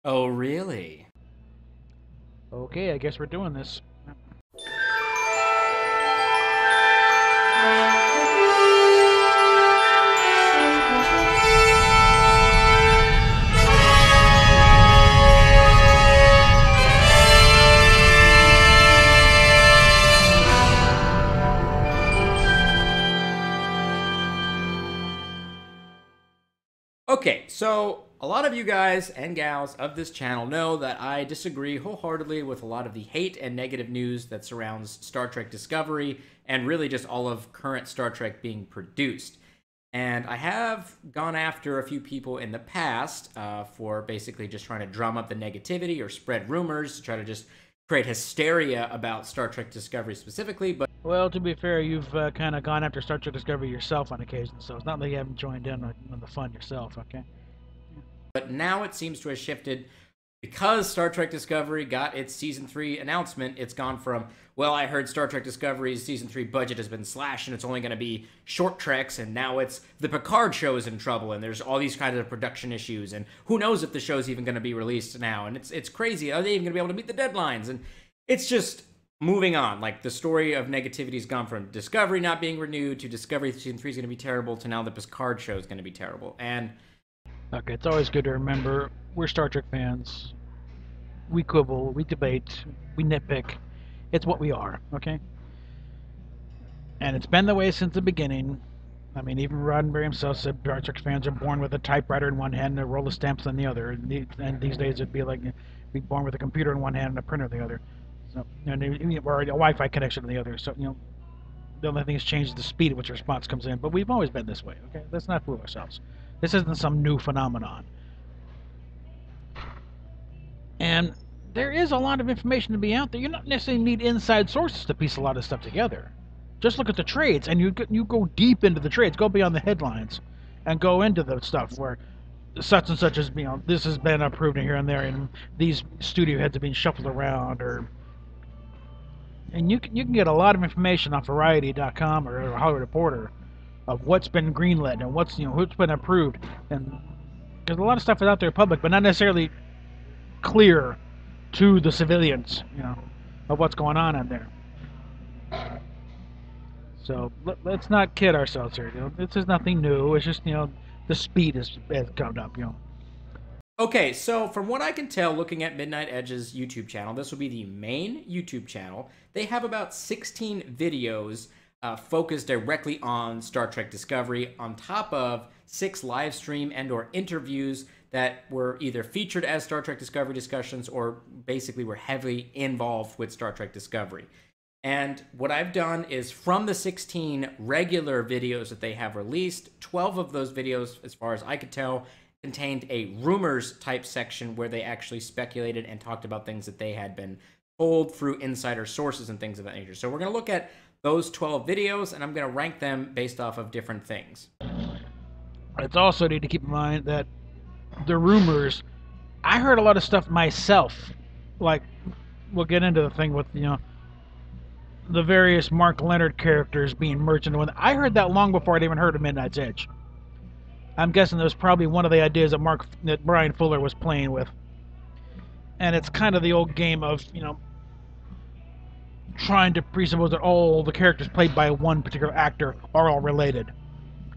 Oh, really? Okay, I guess we're doing this. Okay, so a lot of you guys and gals of this channel know that I disagree wholeheartedly with a lot of the hate and negative news that surrounds Star Trek Discovery and really just all of current Star Trek being produced. And I have gone after a few people in the past for basically just trying to drum up the negativity or spread rumors to try to just create hysteria about Star Trek Discovery specifically. But Well, to be fair, you've kind of gone after Star Trek Discovery yourself on occasion, so it's not like you haven't joined in on the fun yourself, okay? now it seems to have shifted because Star Trek Discovery got its season 3 announcement. It's gone from, well, I heard Star Trek Discovery's season 3 budget has been slashed and it's only going to be short treks, and now it's the Picard show is in trouble and there's all these kinds of production issues, and who knows if the show's even going to be released now, and it's crazy. Are they even going to be able to meet the deadlines? And it's just moving on. Like, the story of negativity has gone from Discovery not being renewed to Discovery season 3 is going to be terrible to now the Picard show is going to be terrible. And Okay, it's always good to remember we're Star Trek fans. We quibble, we debate, we nitpick. It's what we are, okay? And it's been the way since the beginning. I mean, even Roddenberry himself said Star Trek fans are born with a typewriter in one hand and a roll of stamps in the other. And these days it'd be like be born with a computer in one hand and a printer in the other. So, or a Wi-Fi connection in the other. So, the only thing that's changed is the speed at which a response comes in. But we've always been this way, okay? Let's not fool ourselves. This isn't some new phenomenon. And there is a lot of information to be out there. You don't necessarily need inside sources to piece a lot of stuff together. Just look at the trades, and you go deep into the trades. Go beyond the headlines, and go into the stuff where such and such is, this has been approved here and there, and these studio heads have been shuffled around, and you can get a lot of information off Variety.com or Hollywood Reporter of what's been greenlit and what's been approved, and there's a lot of stuff that's out there in public, but not necessarily clear to the civilians, of what's going on in there. So let's not kid ourselves here. This is nothing new. It's just the speed has come up. okay, so from what I can tell, looking at Midnight Edge's YouTube channel, this will be the main YouTube channel. They have about 16 videos focused directly on Star Trek Discovery, on top of 6 live stream and or interviews that were either featured as Star Trek Discovery discussions or basically were heavily involved with Star Trek Discovery. And what I've done is, from the 16 regular videos that they have released, 12 of those videos, as far as I could tell, contained a rumors type section where they actually speculated and talked about things that they had been told through insider sources and things of that nature. So we're going to look at those 12 videos, and I'm going to rank them based off of different things. It's also need to keep in mind that the rumors, I heard a lot of stuff myself. Like, we'll get into the thing with, the various Mark Leonard characters being merged into one. I heard that long before I'd even heard of Midnight's Edge. I'm guessing that was probably one of the ideas that Brian Fuller was playing with. And it's kind of the old game of, trying to presuppose that all the characters played by one particular actor are all related.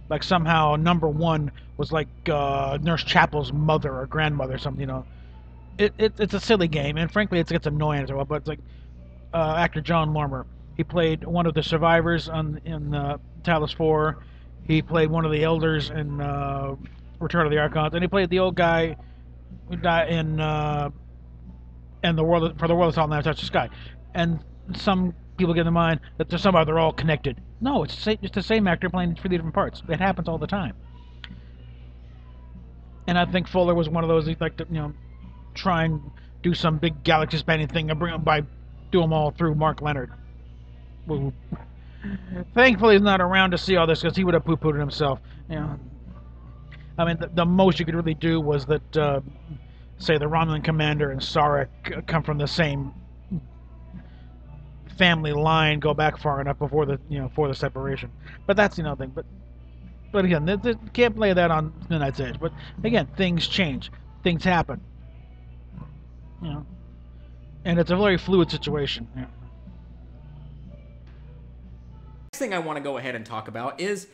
Like somehow number one was like Nurse Chapel's mother or grandmother or something, It's a silly game, and frankly it gets annoying as well, but it's like actor John Lormer. He played one of the survivors in Talos 4. He played one of the elders in Return of the Archons, and he played the old guy who died in the world for the world that's all now touched the sky. And some people get in mind that somehow they're all connected. No, it's the same actor playing 3 different parts. It happens all the time. And I think Fuller was one of those who'd like to try and do some big galaxy spanning thing and bring them by. Do them all through Mark Leonard. Woo. Thankfully, he's not around to see all this, because he would have poo-pooed it himself. I mean, the most you could really do was that, say, the Romulan commander and Sarek come from the same family line, go back far enough before the separation. But that's thing. But again, they can't play that on Midnight's Edge. But again, things change, things happen. you know, and it's a very fluid situation. Yeah. Next thing I want to go ahead and talk about is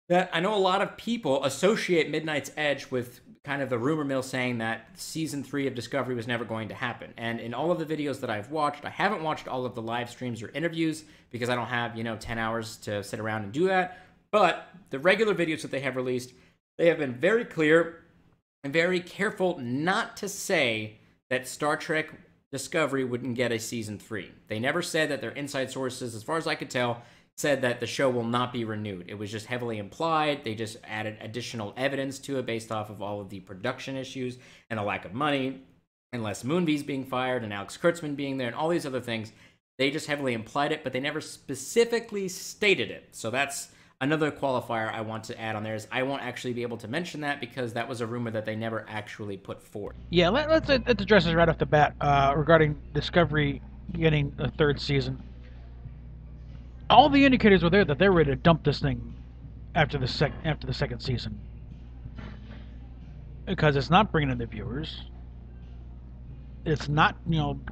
that I know a lot of people associate Midnight's Edge with kind of the rumor mill saying that season 3 of Discovery was never going to happen. And in all of the videos that I've watched, I haven't watched all of the live streams or interviews because I don't have, 10 hours to sit around and do that. But the regular videos that they have released, they have been very clear and very careful not to say that Star Trek Discovery wouldn't get a season 3. They never said that. Their inside sources, as far as I could tell, said that the show will not be renewed. It was just heavily implied. They just added additional evidence to it based off of all of the production issues and the lack of money and Les Moonves being fired and Alex Kurtzman being there and all these other things. They just heavily implied it, but they never specifically stated it. So that's another qualifier I want to add on there, is I won't actually be able to mention that because that was a rumor that they never actually put forth. Yeah, let's address this right off the bat regarding Discovery getting a 3rd season. All the indicators were there that they were ready to dump this thing after the 2nd season, because it's not bringing in the viewers. It's not,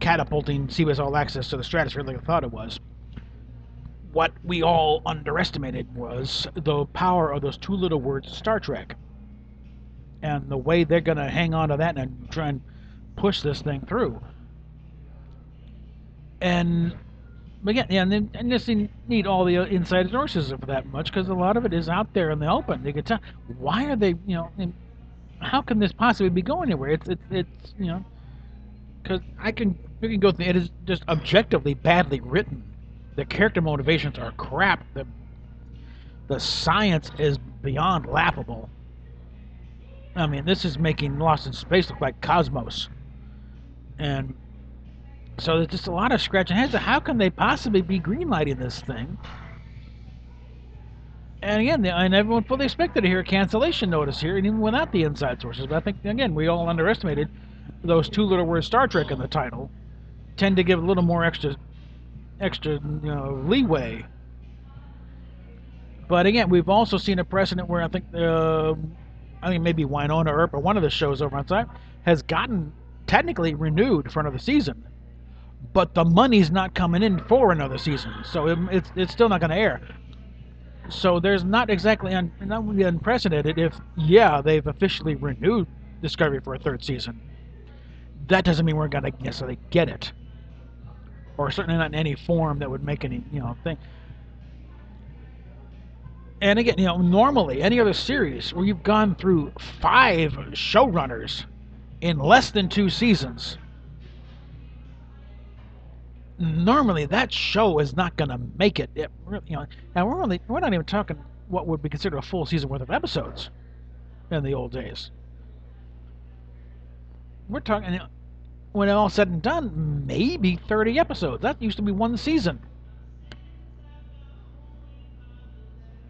catapulting CBS All Access to the stratosphere like I thought it was. What we all underestimated was the power of those 2 little words, Star Trek, and the way they're going to hang on to that and try and push this thing through. And again, yeah, and just need all the inside sources for that much, because a lot of it is out there in the open. They could tell, why are they, how can this possibly be going anywhere? It's because we can go through. It is just objectively badly written. The character motivations are crap. The science is beyond laughable. I mean, this is making Lost in Space look like Cosmos, and so there's just a lot of scratching heads. How can they possibly be greenlighting this thing? And again, and everyone fully expected to hear a cancellation notice here, and even without the inside sources. But I think, again, we all underestimated those 2 little words, Star Trek, in the title. Tend to give a little more extra leeway. But again, we've also seen a precedent where I think maybe Winona Earp or one of the shows over on site has gotten technically renewed for another season, but the money's not coming in for another season, so it's still not going to air. So there's not exactly not really unprecedented if they've officially renewed Discovery for a 3rd season. That doesn't mean we're going to necessarily get it, or certainly not in any form that would make any thing. And again, normally any other series where you've gone through 5 showrunners in less than 2 seasons, normally that show is not going to make it. Now we're not even talking what would be considered a full season worth of episodes in the old days. We're talking, when all said and done, maybe 30 episodes. That used to be 1 season.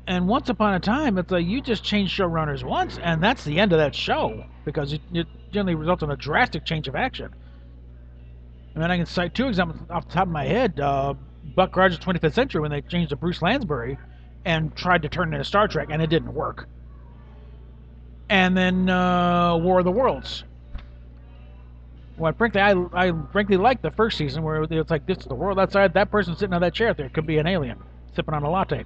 And once upon a time, it's like you just change showrunners once, and that's the end of that show, because it generally results in a drastic change of action. I mean, I can cite 2 examples off the top of my head. Buck Rogers' 25th Century, when they changed to Bruce Lansbury and tried to turn it into Star Trek, and it didn't work. And then War of the Worlds. Well, frankly, I frankly liked the first season where it's like, this is the world outside. That person sitting on that chair there could be an alien sipping on a latte.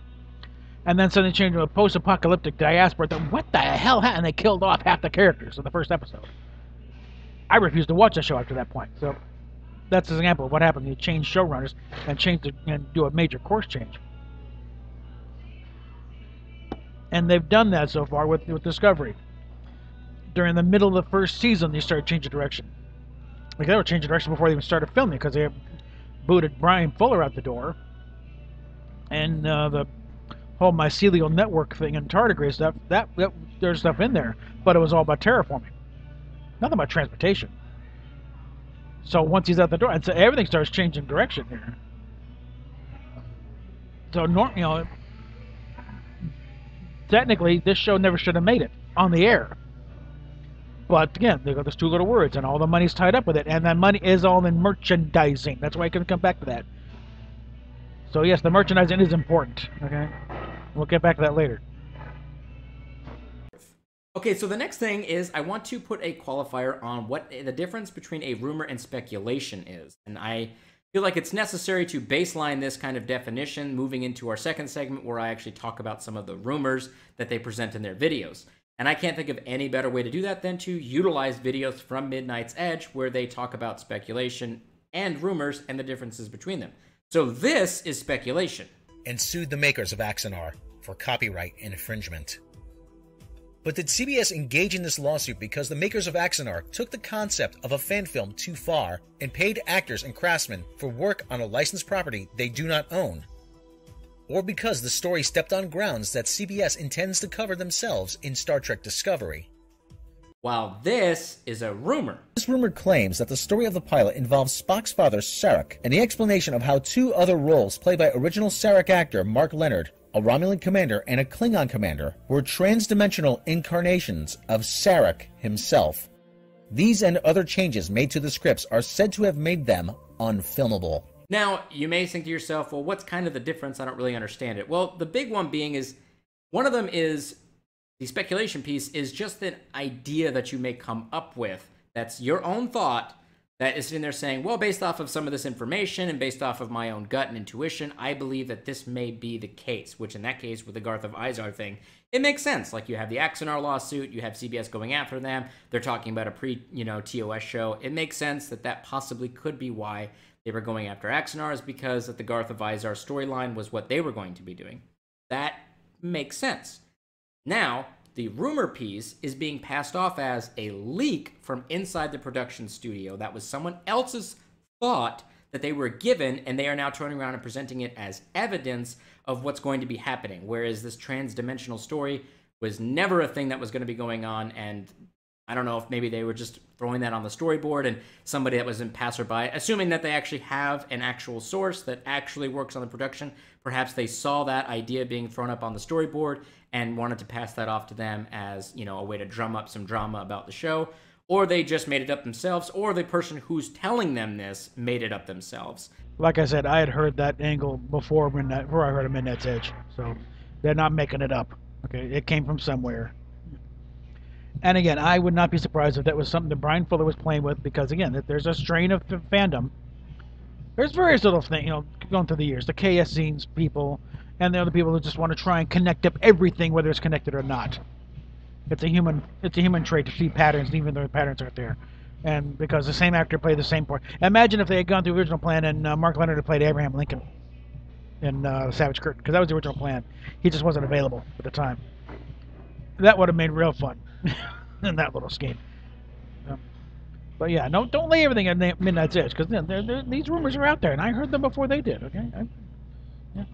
And then suddenly changed to a post-apocalyptic diaspora. What the hell happened? And they killed off half the characters in the first episode. I refused to watch the show after that point. So that's an example of what happened. You change showrunners and do a major course change. And they've done that so far with Discovery. During the middle of the first season, they started changing direction. Like, they were changing direction before they even started filming, because they booted Brian Fuller out the door. And the whole mycelial network thing and tardigrade stuff, that there's stuff in there, but it was all about terraforming. Nothing about transportation. So once he's out the door, and so everything starts changing direction here. So technically, this show never should have made it on the air. But again, they got those 2 little words, and all the money's tied up with it, and that money is all in merchandising. That's why I couldn't come back to that. So yes, the merchandising is important. Okay, we'll get back to that later. Okay, so the next thing is I want to put a qualifier on what the difference between a rumor and speculation is. And I feel like it's necessary to baseline this kind of definition moving into our second segment where I actually talk about some of the rumors that they present in their videos. And I can't think of any better way to do that than to utilize videos from Midnight's Edge where they talk about speculation and rumors and the differences between them. So this is speculation. And sued the makers of Axanar for copyright infringement. But did CBS engage in this lawsuit because the makers of Axanar took the concept of a fan film too far and paid actors and craftsmen for work on a licensed property they do not own? Or because the story stepped on grounds that CBS intends to cover themselves in Star Trek Discovery? While this is a rumor. This rumor claims that the story of the pilot involves Spock's father, Sarek, and the explanation of how two other roles played by original Sarek actor Mark Leonard, a Romulan commander and a Klingon commander, were trans-dimensional incarnations of Sarek himself. These and other changes made to the scripts are said to have made them unfilmable. Now, you may think to yourself, well, what's kind of the difference? I don't really understand it. Well, the big one being is, one of them is, the speculation piece is just an idea that you may come up with. That's your own thought that is sitting there saying, well, based off of some of this information and based off of my own gut and intuition, I believe that this may be the case, which in that case, with the Garth of Izar thing, it makes sense. Like, you have the Axanar lawsuit, you have CBS going after them, they're talking about a TOS show. It makes sense that that possibly could be why they were going after Axanar, is because that the Garth of Izar storyline was what they were going to be doing. That makes sense. Now, the rumor piece is being passed off as a leak from inside the production studio that was someone else's thought that they were given, and they are now turning around and presenting it as evidence of what's going to be happening, whereas this trans-dimensional story was never a thing that was going to be going on, and I don't know if maybe they were just throwing that on the storyboard and somebody that was in passerby, assuming that they actually have an actual source that actually works on the production. Perhaps they saw that idea being thrown up on the storyboard and wanted to pass that off to them as, a way to drum up some drama about the show. Or they just made it up themselves, or the person who's telling them this made it up themselves. Like I said, I had heard that angle before I heard of Midnight's Edge. So they're not making it up. Okay, it came from somewhere. And again, I would not be surprised if that was something that Brian Fuller was playing with, because again, there's a strain of fandom. There's various little things, going through the years. The KS Zines people, and the other people who just want to try and connect up everything, whether it's connected or not. It's a human trait to see patterns, even though the patterns aren't there. And because the same actor played the same part. Imagine if they had gone through the original plan and Mark Leonard had played Abraham Lincoln in Savage Curtain, because that was the original plan. He just wasn't available at the time. That would have made real fun in that little scheme. But yeah, don't lay everything at Midnight's Edge, because these rumors are out there, and I heard them before they did. Okay. Yeah.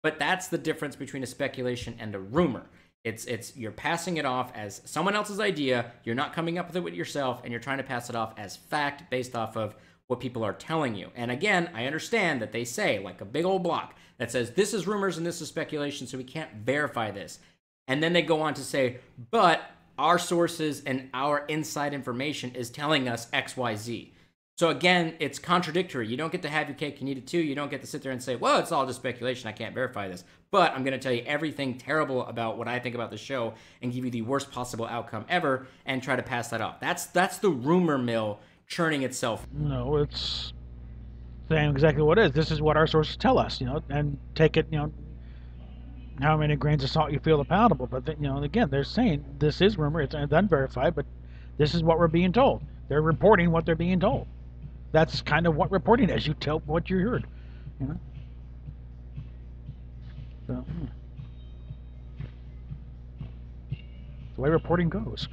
But that's the difference between a speculation and a rumor. It's you're passing it off as someone else's idea. You're not coming up with it yourself, and you're trying to pass it off as fact based off of what people are telling you. And again, I understand that they say, like a big old block that says this is rumors and this is speculation, so we can't verify this. And then they go on to say, but our sources and our inside information is telling us XYZ. So again, it's contradictory. You don't get to have your cake and eat it too. You don't get to sit there and say, well, it's all just speculation. I can't verify this. But I'm going to tell you everything terrible about what I think about the show and give you the worst possible outcome ever and try to pass that off. That's the rumor mill churning itself. No, it's saying exactly what it is. This is what our sources tell us, and take it, how many grains of salt you feel are palatable. But, again, they're saying this is rumor. It's unverified, but this is what we're being told. They're reporting what they're being told. That's kind of what reporting is. You tell what you heard, So, the way reporting goes.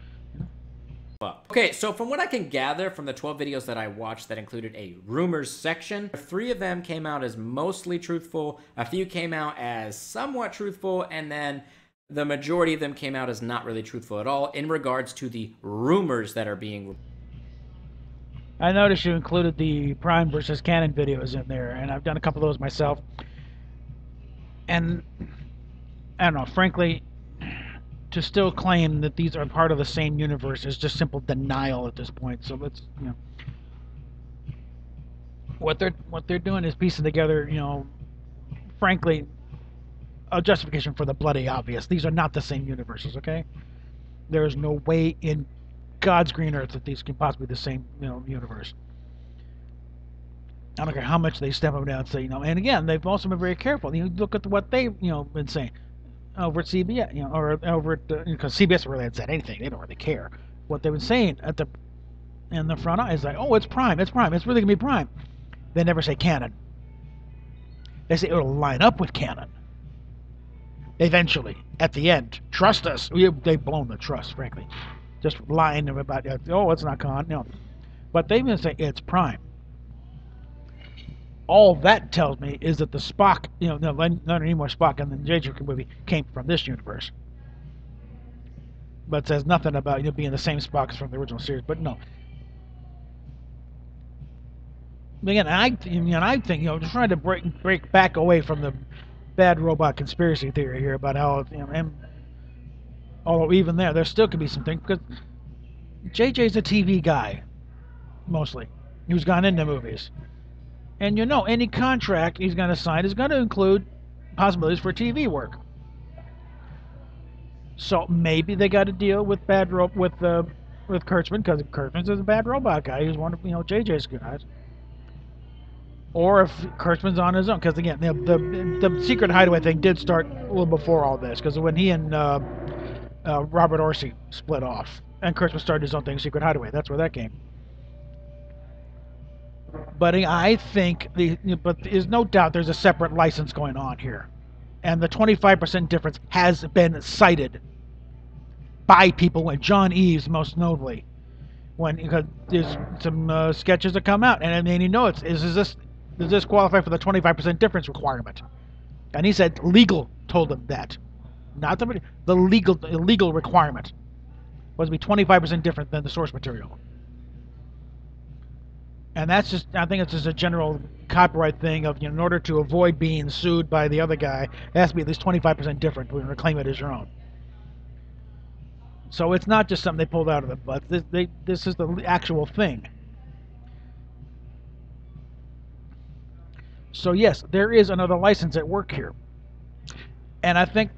Okay, so from what I can gather from the 12 videos that I watched that included a rumors section, 3 of them came out as mostly truthful, a few came out as somewhat truthful, and then the majority of them came out as not really truthful at all in regards to the rumors that are being. I noticed you included the Prime versus Canon videos in there, and I've done a couple of those myself. And I don't know, frankly, to still claim that these are part of the same universe is just simple denial at this point. So let's, what they're doing is piecing together, frankly, a justification for the bloody obvious. These are not the same universes, okay? There's no way in God's green earth that these can possibly be the same, universe. I don't care how much they step up down and say, and again, they've also been very careful. You look at what they've, been saying over at CBS, or over at, because CBS really hasn't said anything. They don't really care. What they've been saying in the front is like, oh, it's Prime, it's really gonna be Prime. They never say canon. They say it'll line up with canon. Eventually, at the end, trust us. They've blown the trust, frankly. Just lying about, oh, it's not canon. No, but they've been saying it's Prime. All that tells me is that the Spock, not anymore Spock in the JJ movie came from this universe. But it says nothing about being the same Spock as from the original series. But no. Again, I think just trying to break back away from the bad robot conspiracy theory here about how and although even there still could be some things because JJ's a TV guy mostly who's gone into movies. And any contract he's going to sign is going to include possibilities for TV work. So maybe they got to deal with with Kurtzman because Kurtzman's is a bad robot guy. He's one of JJ's guys. Or if Kurtzman's on his own, because again the secret hideaway thing did start a little before all this, because when he and Robert Orsi split off, and Kurtzman started his own thing, Secret Hideaway. That's where that came. But I think but there's no doubt there's a separate license going on here, and the 25% difference has been cited by people, when John Eves most notably, because there's some sketches that come out, and I mean does this qualify for the 25% difference requirement? And he said legal told him that, not the legal requirement was to be 25% different than the source material. And that's just, I think it's just a general copyright thing of, in order to avoid being sued by the other guy, it has to be at least 25% different when you claim it as your own. So it's not just something they pulled out of the butt. This is the actual thing. So yes, there is another license at work here. And I think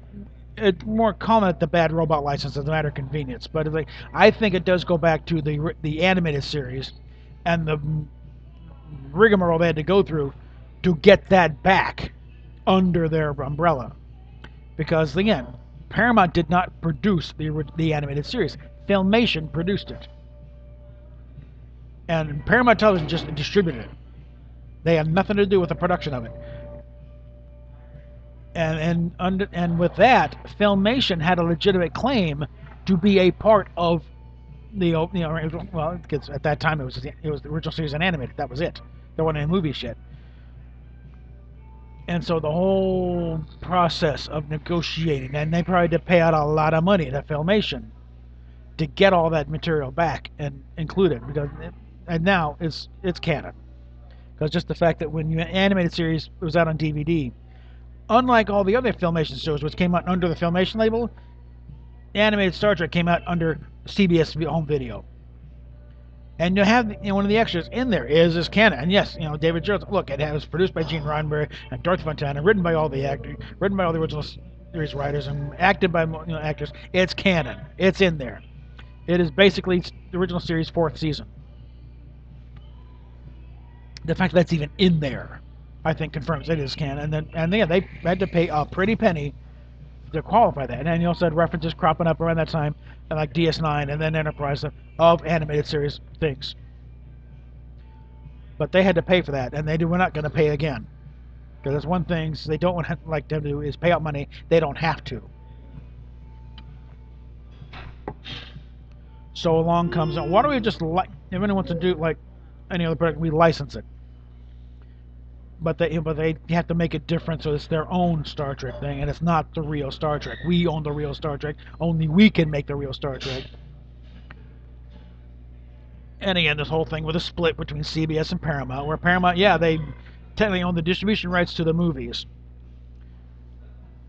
it's more common at the bad robot license as a matter of convenience. But I think it does go back to the animated series and the rigmarole they had to go through to get that back under their umbrella. Because, again, Paramount did not produce the animated series. Filmation produced it. And Paramount Television just distributed it. They had nothing to do with the production of it. And with that, Filmation had a legitimate claim to be a part of well, because at that time it was the original series and animated. That was it. There wasn't any movie shit. And so the whole process of negotiating, and they probably had to pay out a lot of money to Filmation to get all that material back and include it, and now it's canon. Because just the fact that when the animated series was out on DVD, unlike all the other Filmation shows which came out under the Filmation label, the animated Star Trek came out under CBS home video. And you have one of the extras in there is this canon. And yes, David Jones. Look, it was produced by Gene Roddenberry and Dorothy Fontana, written by all the actors, written by all the original series writers, and acted by actors. It's canon. It's in there. It is basically the original series' 4th season. The fact that that's even in there, I think, confirms it is canon. And then they had to pay a pretty penny to qualify that. And then you also had references cropping up around that time, like DS9 and then Enterprise, of animated series things. But they had to pay for that, and they were not going to pay again. Because that's one thing they don't like to do is pay out money they don't have to. So along comes, why don't we just, if anyone wants to do like any other product, we license it. But they have to make it different, so it's their own Star Trek thing, and it's not the real Star Trek. We own the real Star Trek. Only we can make the real Star Trek. And again, this whole thing with a split between CBS and Paramount, where Paramount, they technically own the distribution rights to the movies,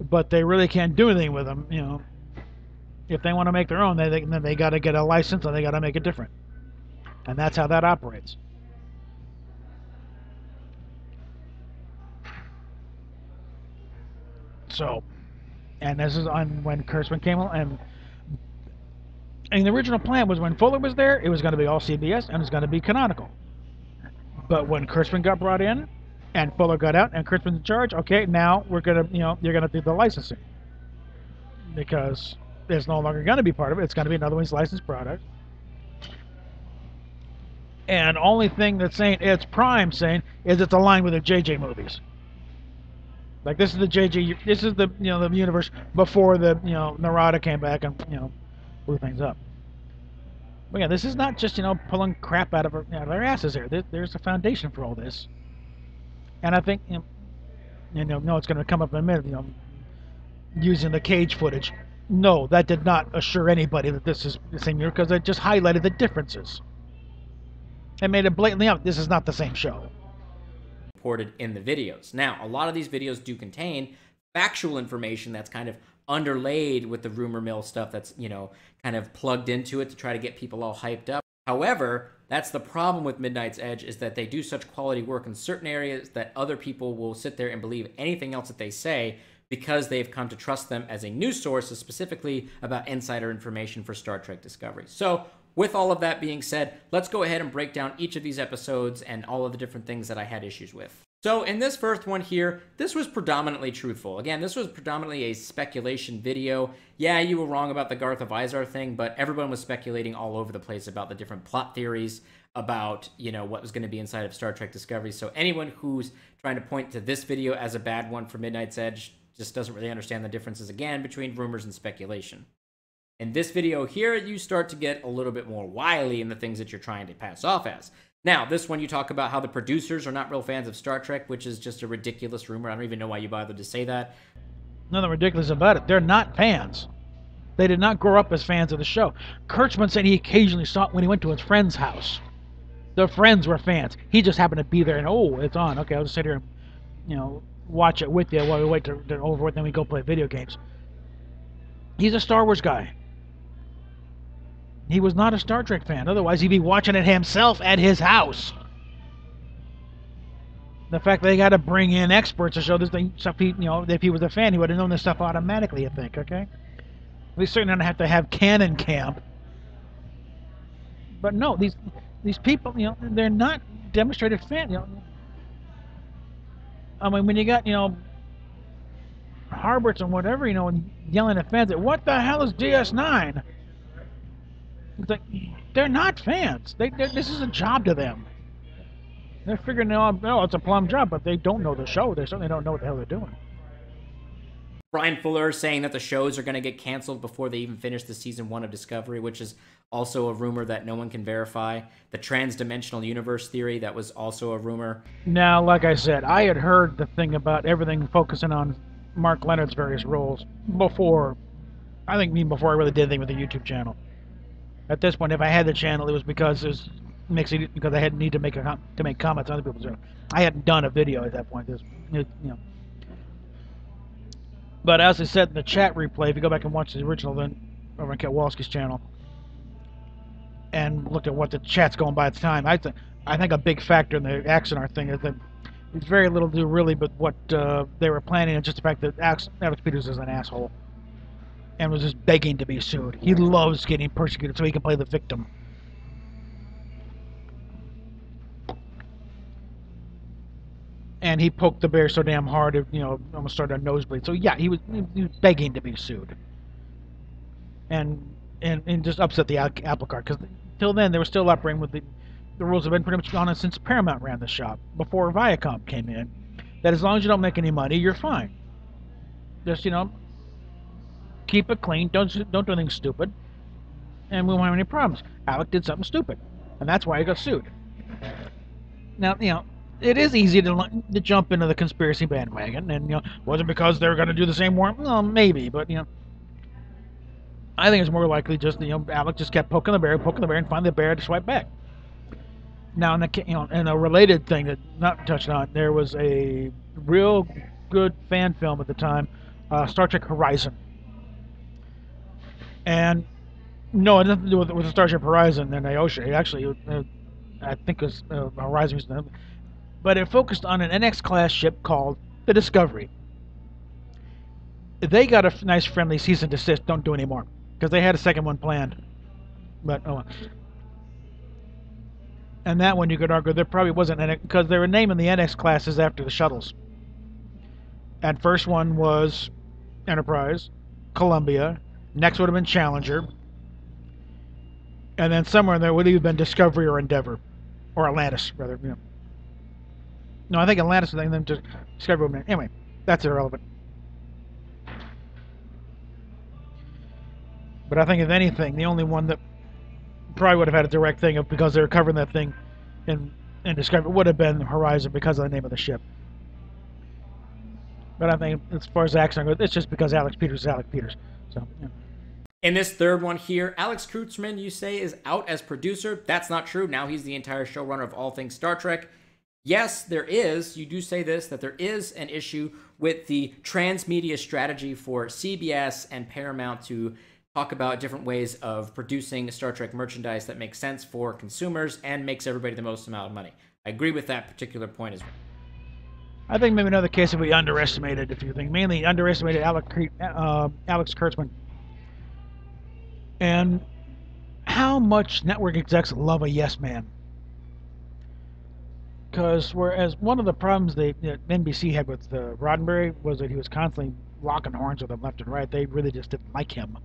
but they really can't do anything with them. If they want to make their own, then they got to get a license, and they got to make it different, and that's how that operates. So, and this is on when Kurtzman came on, and And the original plan was when Fuller was there, it was going to be all CBS and it was going to be canonical. But when Kurtzman got brought in and Fuller got out and Kurtzman's in charge, okay, now we're going to, you're going to do the licensing. Because it's no longer going to be part of it. It's going to be another one's licensed product. And only thing that's saying it's Prime saying is it's aligned with the JJ movies. Like this is the JJ, this is the the universe before the Narada came back and blew things up. But yeah, this is not just pulling crap out of their asses here. There's a foundation for all this. And I think no, it's going to come up in a minute. Using the cage footage. No, that did not assure anybody that this is the same year because it just highlighted the differences. It made it blatantly out this is not the same show. Reported in the videos. Now, a lot of these videos do contain factual information that's kind of underlaid with the rumor mill stuff that's, kind of plugged into it to try to get people all hyped up. However, that's the problem with Midnight's Edge is that they do such quality work in certain areas that other people will sit there and believe anything else that they say because they've come to trust them as a news source, specifically about insider information for Star Trek Discovery. So, with all of that being said, let's go ahead and break down each of these episodes and all of the different things that I had issues with. So in this first one here, this was predominantly truthful. Again, this was predominantly a speculation video. Yeah, you were wrong about the Garth of Izar thing, but everyone was speculating all over the place about the different plot theories, about, what was going to be inside of Star Trek Discovery. So anyone who's trying to point to this video as a bad one for Midnight's Edge just doesn't really understand the differences, again, between rumors and speculation. In this video here, you start to get a little bit more wily in the things that you're trying to pass off as. Now, this one you talk about how the producers are not real fans of Star Trek, which is just a ridiculous rumor. I don't even know why you bothered to say that. Nothing ridiculous about it. They're not fans. They did not grow up as fans of the show. Kurtzman said he occasionally saw it when he went to his friend's house. The friends were fans. He just happened to be there and, oh, it's on. Okay, I'll just sit here and, watch it with you while we wait to over it, then we go play video games. He's a Star Wars guy. He was not a Star Trek fan. Otherwise, he'd be watching it himself at his house. The fact that they got to bring in experts to show this thing, stuff. If he was a fan, he would have known this stuff automatically. You think, okay? We certainly don't have to have canon camp. But no, these people, they're not demonstrated fans. I mean, when you got Harberts and whatever, and yelling at fans, what the hell is DS9? It's like, they're not fans. This is a job to them. They're figuring out, it's a plum job, but they don't know the show. They certainly don't know what the hell they're doing. Brian Fuller saying that the shows are going to get canceled before they even finish the season 1 of Discovery, which is also a rumor that no one can verify. The trans-dimensional universe theory, that was also a rumor. Now, like I said, I had heard the thing about everything focusing on Mark Leonard's various roles before, even before I really did anything with the YouTube channel. At this point, if I had the channel, it was because I had need to make comments on other people's channel. I hadn't done a video at that point. But as I said in the chat replay, if you go back and watch the original, then over on Ketwolski's channel, and looked at what the chat's going by at the time, I think a big factor in the Axonar thing is that it's very little to do really, but what they were planning, and just the fact that Alex Peters is an asshole and was just begging to be sued. He loves getting persecuted so he can play the victim. And he poked the bear so damn hard, it almost started a nosebleed. So yeah, he was begging to be sued, and just upset the apple cart, because till then they were still operating with the rules have been pretty much gone on since Paramount ran the shop, before Viacom came in. That as long as you don't make any money, you're fine. Just keep it clean. Don't do anything stupid, and we won't have any problems. Alec did something stupid, and that's why he got sued. Now it is easy to jump into the conspiracy bandwagon, and was it because they were going to do the same war? Well, maybe, but I think it's more likely just Alec just kept poking the bear, and finally the bear had to swipe back. Now, in a related thing that not touched on, there was a real good fan film at the time, Star Trek Horizon. And no, it had nothing to do with the Starship Horizon and Aosha. Actually, I think it was Horizon, but it focused on an NX class ship called the Discovery. They got a nice friendly cease and desist. Don't do anymore, because they had a second one planned. But oh well. And that one you could argue there probably wasn't any, because they were naming the NX classes after the shuttles. And first one was Enterprise, Columbia. Next would have been Challenger. And then somewhere in there would have been Discovery or Endeavor. Or Atlantis, rather. Yeah. No, I think Atlantis and then Discovery would have been. Anyway, that's irrelevant. But I think, if anything, the only one that probably would have had a direct thing of, because they were covering that thing in Discovery, would have been Horizon because of the name of the ship. But I think, as far as accent goes, it's just because Alex Peters is Alex Peters. So, yeah. In this third one here, Alex Kurtzman, you say, is out as producer. That's not true. Now he's the entire showrunner of all things Star Trek. Yes, there is. You do say this, that there is an issue with the transmedia strategy for CBS and Paramount to talk about different ways of producing Star Trek merchandise that makes sense for consumers and makes everybody the most amount of money. I agree with that particular point as well. I think maybe another case that we underestimated, if you think, mainly underestimated Alex Kurtzman. And how much network execs love a yes man. Because whereas one of the problems that NBC had with Roddenberry was that he was constantly locking horns with them left and right. They really just didn't like him.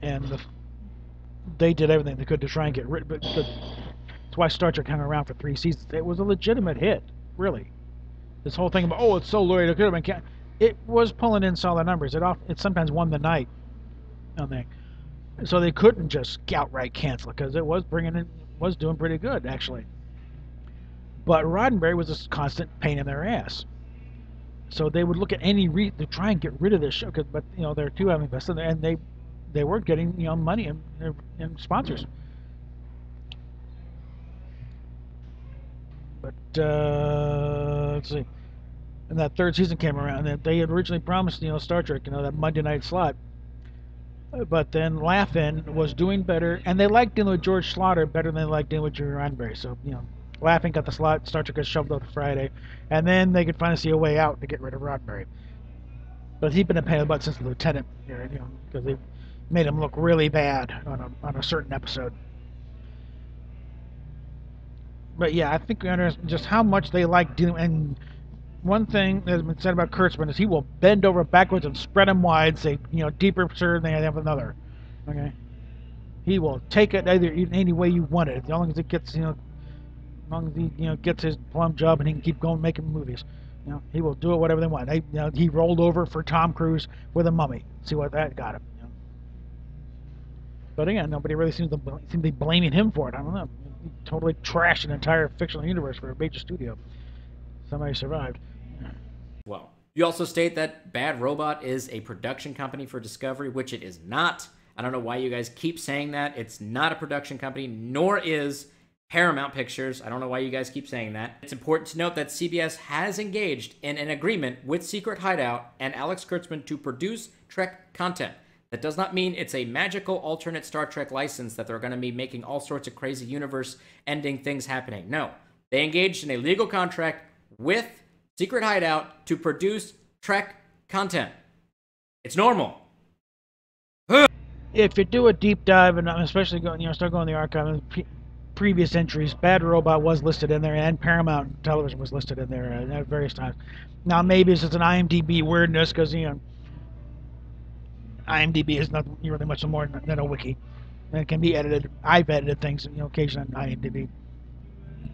And they did everything they could to try and get rid of it. That's why Star Trek hung around for 3 seasons. It was a legitimate hit, really. This whole thing about, oh, it's so loyal, it could have been... It was pulling in solid numbers. It sometimes won the night. So they couldn't just outright cancel it, because it was doing pretty good, actually. But Roddenberry was a constant pain in their ass. So they would look at any to try and get rid of this show, but they're too having invested, and they weren't getting money and sponsors. But let's see. And that third season came around, and they had originally promised Star Trek that Monday night slot. But then Laugh-In was doing better, and they liked dealing with George Slaughter better than they liked dealing with Jerry Roddenberry. So Laugh-In got the slot, Star Trek got shoved out to Friday, and then they could finally see a way out to get rid of Roddenberry. But he'd been a pain in the butt since the Lieutenant, because they made him look really bad on a certain episode. But yeah, I think we understand just how much they like dealing. And one thing that has been said about Kurtzman is he will bend over backwards and spread them wide, say deeper sir than they have another. Okay, he will take it either in any way you want it, as long as it gets as long as he gets his plum job and he can keep going making movies. He will do it whatever they want. He rolled over for Tom Cruise with a mummy. See what that got him. But again, nobody really seems to be blaming him for it. I don't know. He totally trashed an entire fictional universe for a major studio. Somebody survived. Well, you also state that Bad Robot is a production company for Discovery, which it is not. I don't know why you guys keep saying that. It's not a production company, nor is Paramount Pictures. I don't know why you guys keep saying that. It's important to note that CBS has engaged in an agreement with Secret Hideout and Alex Kurtzman to produce Trek content. That does not mean it's a magical alternate Star Trek license that they're going to be making all sorts of crazy universe-ending things happening. No. They engaged in a legal contract with Secret Hideout to produce Trek content. It's normal. If you do a deep dive, and especially start going to the archive and previous entries, Bad Robot was listed in there, and Paramount Television was listed in there at various times. Now, maybe it's just an IMDb weirdness, because, IMDb is not really much more than a wiki. And it can be edited. I've edited things, occasionally on IMDb.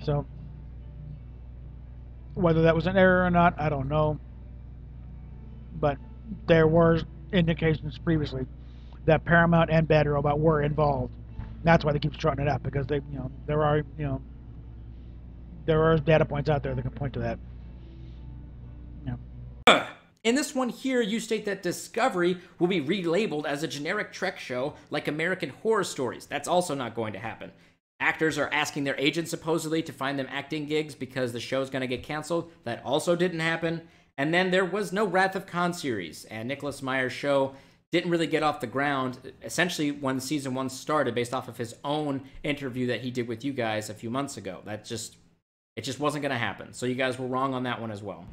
So, whether that was an error or not, I don't know. But there were indications previously that Paramount and Bad Robot were involved. That's why they keep trotting it up, because they, there are data points out there that can point to that. In this one here, you state that Discovery will be relabeled as a generic Trek show like American Horror Stories. That's also not going to happen. Actors are asking their agents supposedly to find them acting gigs because the show's going to get canceled. That also didn't happen. And then there was no Wrath of Khan series, and Nicholas Meyer's show didn't really get off the ground, essentially when season 1 started, based off of his own interview that he did with you guys a few months ago. It just wasn't going to happen. So you guys were wrong on that one as well.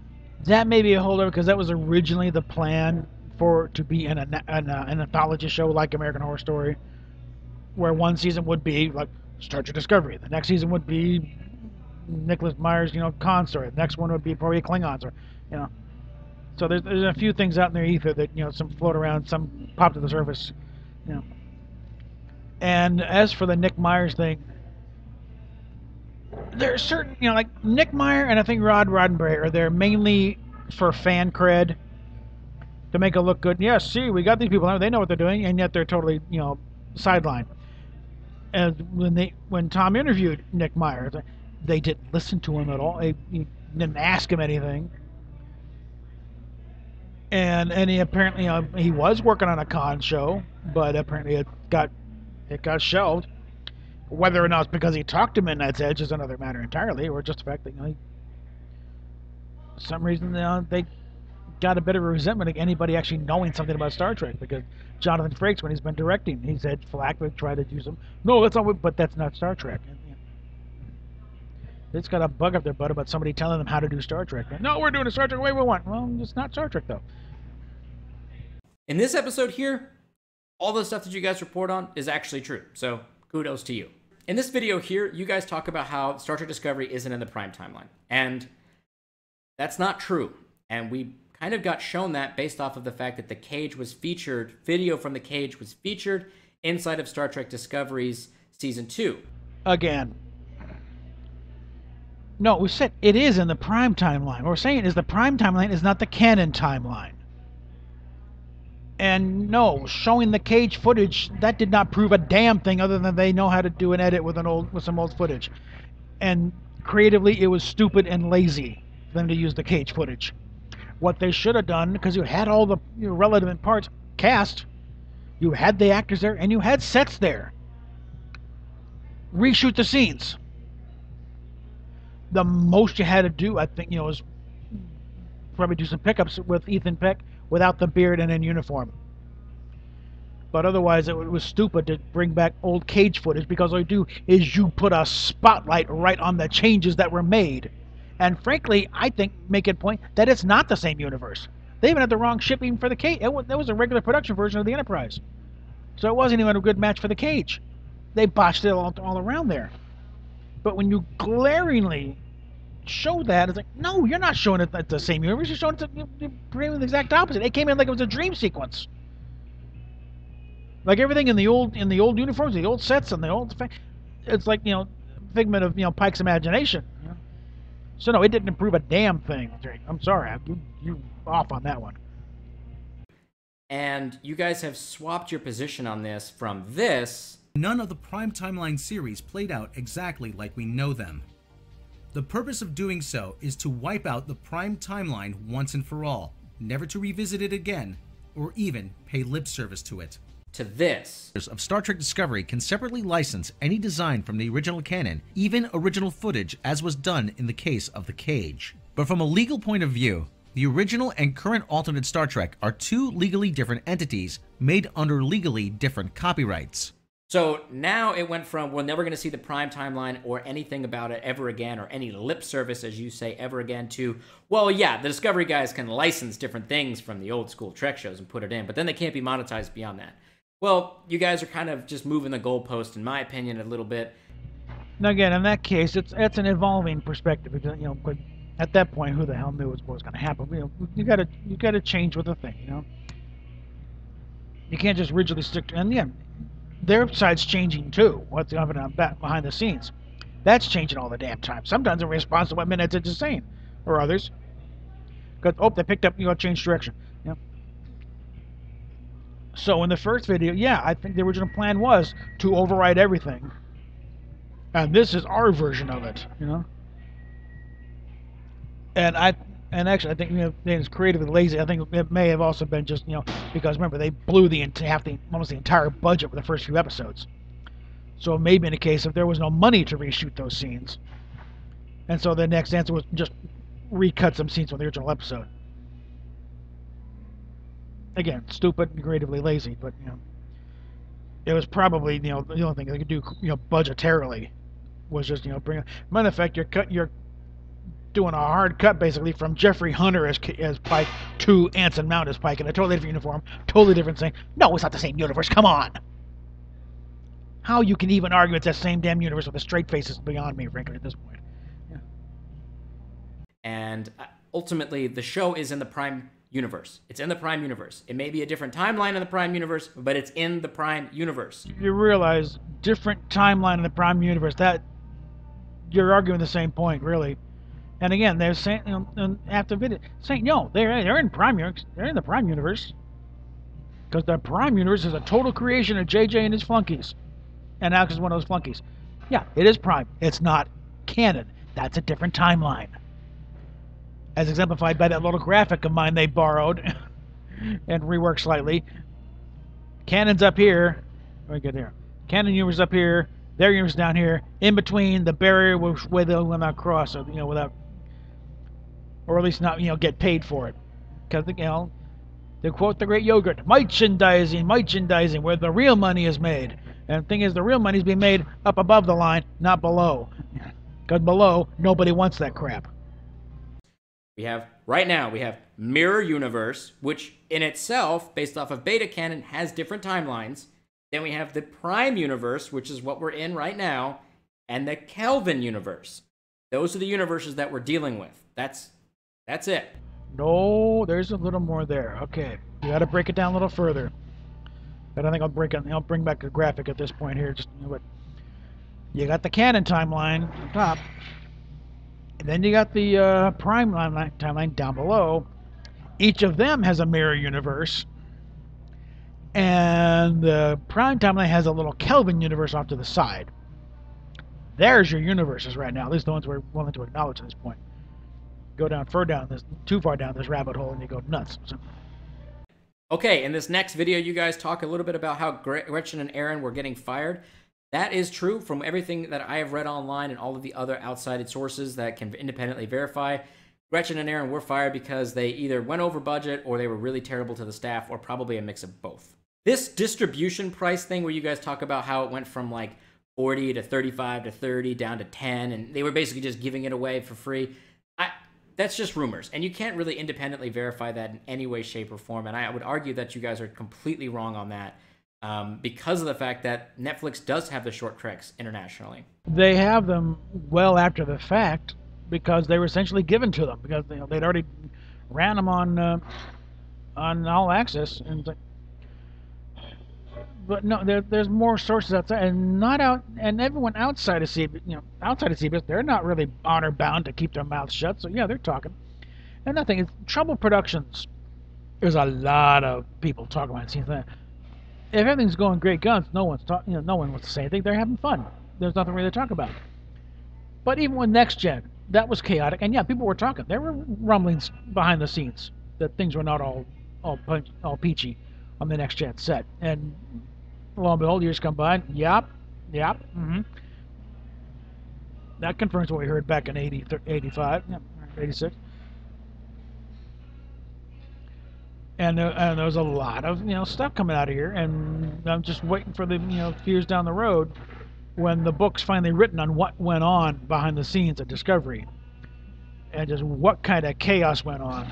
That may be a holdover, because that was originally the plan for it to be an anthology show like American Horror Story. where one season would be like Star Trek Discovery, the next season would be Nicholas Meyer's, Khan story, the next one would be probably Klingons, or, So there's a few things out in the ether that, some float around, some pop to the surface, And as for the Nick Myers thing, there's certain, like Nick Meyer and I think Rod Roddenberry are there mainly for fan cred, to make it look good. Yeah, see, we got these people now, they know what they're doing, and yet they're totally, sidelined. And when Tom interviewed Nick Meyer, they didn't listen to him at all. They didn't ask him anything. And he apparently, he was working on a con show, but apparently it got shelved. Whether or not it's because he talked to Midnight's Edge is another matter entirely, or just the fact that, for some reason, they got a bit of a resentment of anybody actually knowing something about Star Trek, because Jonathan Frakes, when he's been directing, he said Flack would try to do some. No, that's not. But that's not Star Trek. And, it's got a bug up their butt about somebody telling them how to do Star Trek. No, we're doing a Star Trek the way we want. Well, it's not Star Trek though. In this episode here, all the stuff that you guys report on is actually true. So kudos to you. In this video here, you guys talk about how Star Trek Discovery isn't in the prime timeline, and that's not true. And we kind of got shown that based off of the fact that the Cage was featured, video from the Cage was featured inside of Star Trek Discovery's Season 2. Again. No, we said it is in the prime timeline. What we're saying is the prime timeline is not the canon timeline. And no, showing the Cage footage, that did not prove a damn thing other than they know how to do an edit with some old footage. And creatively, it was stupid and lazy for them to use the Cage footage. What they should have done, because you had all the relevant parts cast, you had the actors there, and you had sets there. Reshoot the scenes. The most you had to do, I think, was probably do some pickups with Ethan Peck without the beard and in uniform. But otherwise, it was stupid to bring back old Cage footage, because all you do is you put a spotlight right on the changes that were made. And frankly, I think, make it point that it's not the same universe. They even had the wrong shipping for the Cage. That was a regular production version of the Enterprise. So it wasn't even a good match for the Cage. They botched it all around there. But when you glaringly show that, it's like, no, you're not showing it at the same universe. You're showing it the exact opposite. It came in like it was a dream sequence. Like everything in the old uniforms, the old sets, and the old, it's like, figment of Pike's imagination. So no, it didn't improve a damn thing. I'm sorry, you off on that one. And you guys have swapped your position on this from this. None of the prime timeline series played out exactly like we know them. The purpose of doing so is to wipe out the prime timeline once and for all, never to revisit it again, or even pay lip service to it. To this. Of Star Trek Discovery can separately license any design from the original canon, even original footage, as was done in the case of the Cage. But from a legal point of view, the original and current alternate Star Trek are two legally different entities made under legally different copyrights. So now it went from, we're never going to see the prime timeline or anything about it ever again, or any lip service, as you say, ever again, to, well, yeah, the Discovery guys can license different things from the old school Trek shows and put it in, but then they can't be monetized beyond that. Well, you guys are kind of just moving the goalpost, in my opinion, a little bit. Now, again, in that case, it's an evolving perspective. Because, but at that point, who the hell knew what was going to happen? You got to change with the thing. You can't just rigidly stick to. And yeah, their side's changing too. What's happening behind the scenes? That's changing all the damn time. Sometimes in response to what Midnight's Edge is saying, or others. Because they picked up. Changed direction. So in the first video, yeah, I think the original plan was to override everything. And this is our version of it, And actually, I think it's creatively lazy. I think it may have also been just because remember they blew almost the entire budget with the first few episodes. So it may have been a case if there was no money to reshoot those scenes, and so the next answer was just recut some scenes from the original episode. Again, stupid and creatively lazy, but it was probably the only thing they could do budgetarily was just bring. Matter of fact, you're doing a hard cut basically from Jeffrey Hunter as Pike to Anson Mount as Pike in a totally different uniform, totally different thing. No, it's not the same universe. Come on. how you can even argue it's that same damn universe with a straight face is beyond me, frankly, at this point. Yeah. And ultimately, the show is in the Prime universe. It's in the Prime universe. It may be a different timeline in the Prime universe, but it's in the Prime universe. You realize, different timeline in the Prime universe, that you're arguing the same point, really. And again, they're saying, after video, saying, no, they're in Prime universe. They're in the Prime universe. Because the Prime universe is a total creation of JJ and his flunkies. And Alex is one of those flunkies. Yeah, it is Prime. It's not canon. That's a different timeline. As exemplified by that little graphic of mine they borrowed and reworked slightly. Canon's up here. Let me get there. Canon universe up here. Their universe down here. In between the barrier where they will not cross, or, without, or at least not, get paid for it. Because, to quote the great Yogurt, merchandising, where the real money is made. And the thing is, the real money is being made up above the line, not below. Because below, nobody wants that crap. Right now, we have Mirror Universe, which in itself, based off of beta canon, has different timelines. Then we have the Prime Universe, which is what we're in right now, and the Kelvin Universe. Those are the universes that we're dealing with. That's it. No, there's a little more there. Okay, you got to break it down a little further. But I think I'll bring back the graphic at this point here. Just but you got the canon timeline on top, and then you got the Prime timeline down below. Each of them has a mirror universe, and the Prime timeline has a little Kelvin universe off to the side. There's your universes right now. At least the ones we're willing to acknowledge at this point. Go down too far down this rabbit hole, and you go nuts. So. Okay, in this next video, you guys talk a little bit about how Gretchen and Aaron were getting fired. That is true from everything that I have read online and all of the other outside sources that can independently verify. Gretchen and Aaron were fired because they either went over budget or they were really terrible to the staff, or probably a mix of both. This distribution price thing where you guys talk about how it went from like 40 to 35 to 30 down to 10, and they were basically just giving it away for free. That's just rumors, and you can't really independently verify that in any way, shape, or form, and I would argue that you guys are completely wrong on that because of the fact that Netflix does have the short treks internationally. They have them well after the fact because they were essentially given to them because they'd already ran them on All Access, but no, there's more sources outside, and everyone outside of CBS, they're not really honor bound to keep their mouths shut. So yeah, they're talking. And nothing. It's Trouble Productions. There's a lot of people talking about it. If everything's going great guns, no one wants to say anything. They're having fun. There's nothing really to talk about. But even with Next Gen, that was chaotic, and yeah, people were talking. There were rumblings behind the scenes that things were not all peachy on the Next Gen set, and lo and behold, years come by. Yep. That confirms what we heard back in 85, 86. And there was a lot of stuff coming out of here, and I'm just waiting for the few years down the road when the book's finally written on what went on behind the scenes at Discovery, and just what kind of chaos went on.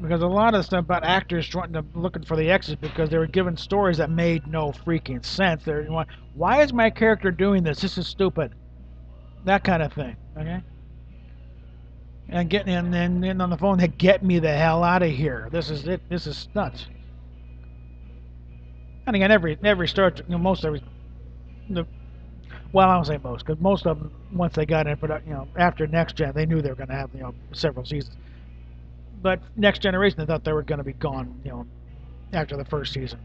Because a lot of stuff about actors looking for the exit because they were given stories that made no freaking sense. They're why is my character doing this? This is stupid. That kind of thing. Okay. And getting in on the phone, they get me the hell out of here. This is it. This is nuts. And again, every Star Trek, well, I don't say most, because most of them, once they got in production, after Next Gen, they knew they were going to have several seasons. But Next Generation, they thought they were going to be gone, after the first season,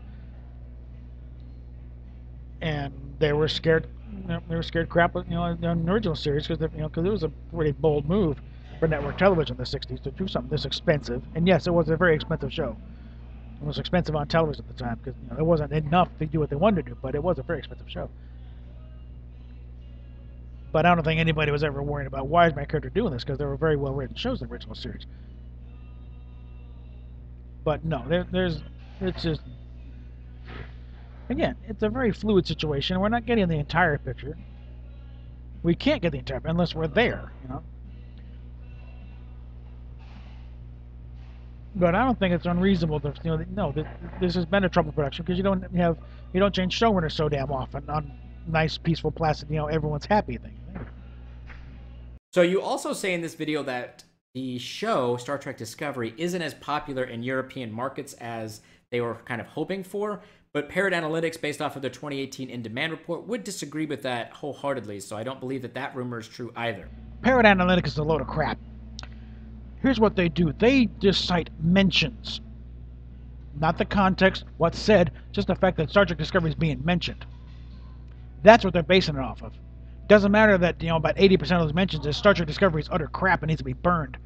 and they were scared. They were scared crap, on the original series because it was a pretty bold move for network television in the '60s to do something this expensive. And yes, it was a very expensive show. It was expensive on television at the time because it wasn't enough to do what they wanted to do, but it was a very expensive show. But I don't think anybody was ever worried about why is my character doing this because they were very well written shows in the original series. But no, it's just, again, it's a very fluid situation. We're not getting the entire picture. We can't get the entire picture unless we're there, But I don't think it's unreasonable to, no, this has been a trouble production because you don't change showrunners so damn often on nice, peaceful, placid, everyone's happy thing. So you also say in this video that the show, Star Trek Discovery, isn't as popular in European markets as they were kind of hoping for, but Parrot Analytics, based off of their 2018 in-demand report, would disagree with that wholeheartedly, so I don't believe that rumor is true either. Parrot Analytics is a load of crap. Here's what they do. They just cite mentions. Not the context, what's said, just the fact that Star Trek Discovery is being mentioned. That's what they're basing it off of. Doesn't matter that, about 80% of those mentions is Star Trek Discovery is utter crap and needs to be burned.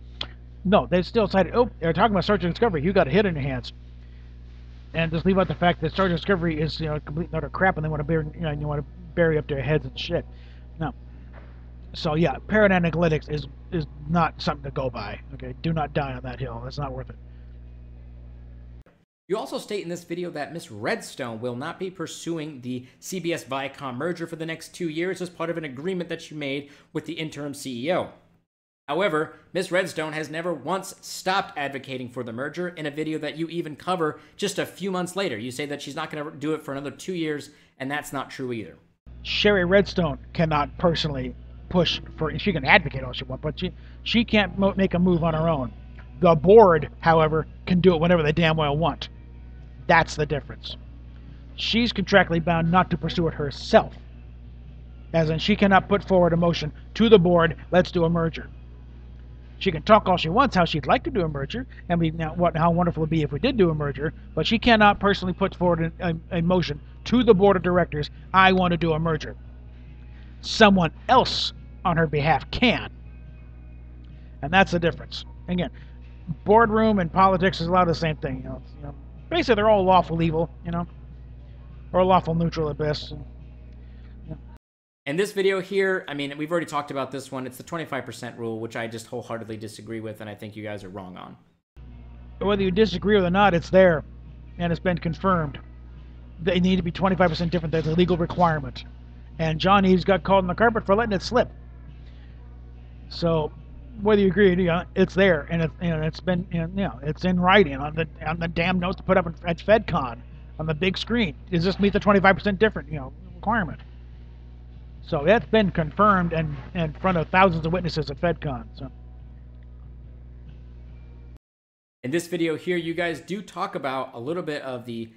No, they still cited, they're talking about Star Trek Discovery, you got a hit in your hands. And just leave out the fact that Star Trek Discovery is, complete and utter crap and they want to bury, you want to bury up their heads and shit. No. So yeah, Parrot Analytics is not something to go by. Okay, do not die on that hill. That's not worth it. You also state in this video that Miss Redstone will not be pursuing the CBS Viacom merger for the next 2 years as part of an agreement that she made with the interim CEO. However, Miss Redstone has never once stopped advocating for the merger in a video that you even cover just a few months later. You say that she's not going to do it for another 2 years, and that's not true either. Sherry Redstone cannot personally push for, she can advocate all she wants, but she can't make a move on her own. The board, however, can do it whenever they damn well want. That's the difference. She's contractually bound not to pursue it herself. As in, she cannot put forward a motion to the board, let's do a merger. She can talk all she wants how she'd like to do a merger, and how wonderful it would be if we did do a merger, but she cannot personally put forward a motion to the board of directors, I want to do a merger. Someone else on her behalf can. And that's the difference. Again, boardroom and politics is a lot of the same thing. Basically, they're all lawful evil, or lawful neutral at best. In this video here, I mean, we've already talked about this one. It's the 25% rule, which I just wholeheartedly disagree with, and I think you guys are wrong on. Whether you disagree or not, it's there, and it's been confirmed. They need to be 25% different. That's a legal requirement. And John Eves got called on the carpet for letting it slip. So, whether you agree or not, it's there, and it's been, it's in writing on the damn notes to put up at FedCon on the big screen. Does this meet the 25% different, requirement? So that's been confirmed and in front of thousands of witnesses at FedCon. So. In this video here, you guys do talk about a little bit of the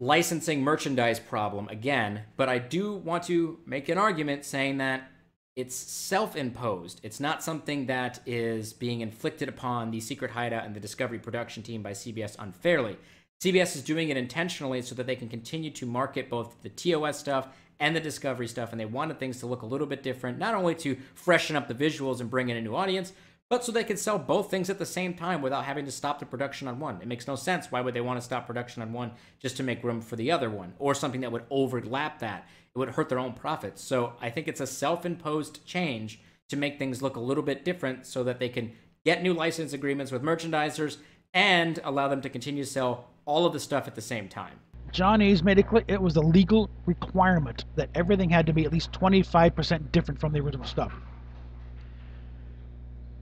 licensing merchandise problem again, but I do want to make an argument saying that it's self-imposed. It's not something that is being inflicted upon the Secret Hideout and the Discovery production team by CBS unfairly. CBS is doing it intentionally so that they can continue to market both the TOS stuff and the Discovery stuff, and they wanted things to look a little bit different, not only to freshen up the visuals and bring in a new audience, but so they could sell both things at the same time without having to stop the production on one. It makes no sense. Why would they want to stop production on one just to make room for the other one, or something that would overlap that? It would hurt their own profits. So I think it's a self-imposed change to make things look a little bit different so that they can get new license agreements with merchandisers and allow them to continue to sell all of the stuff at the same time. John Eves made it clear it was a legal requirement that everything had to be at least 25% different from the original stuff.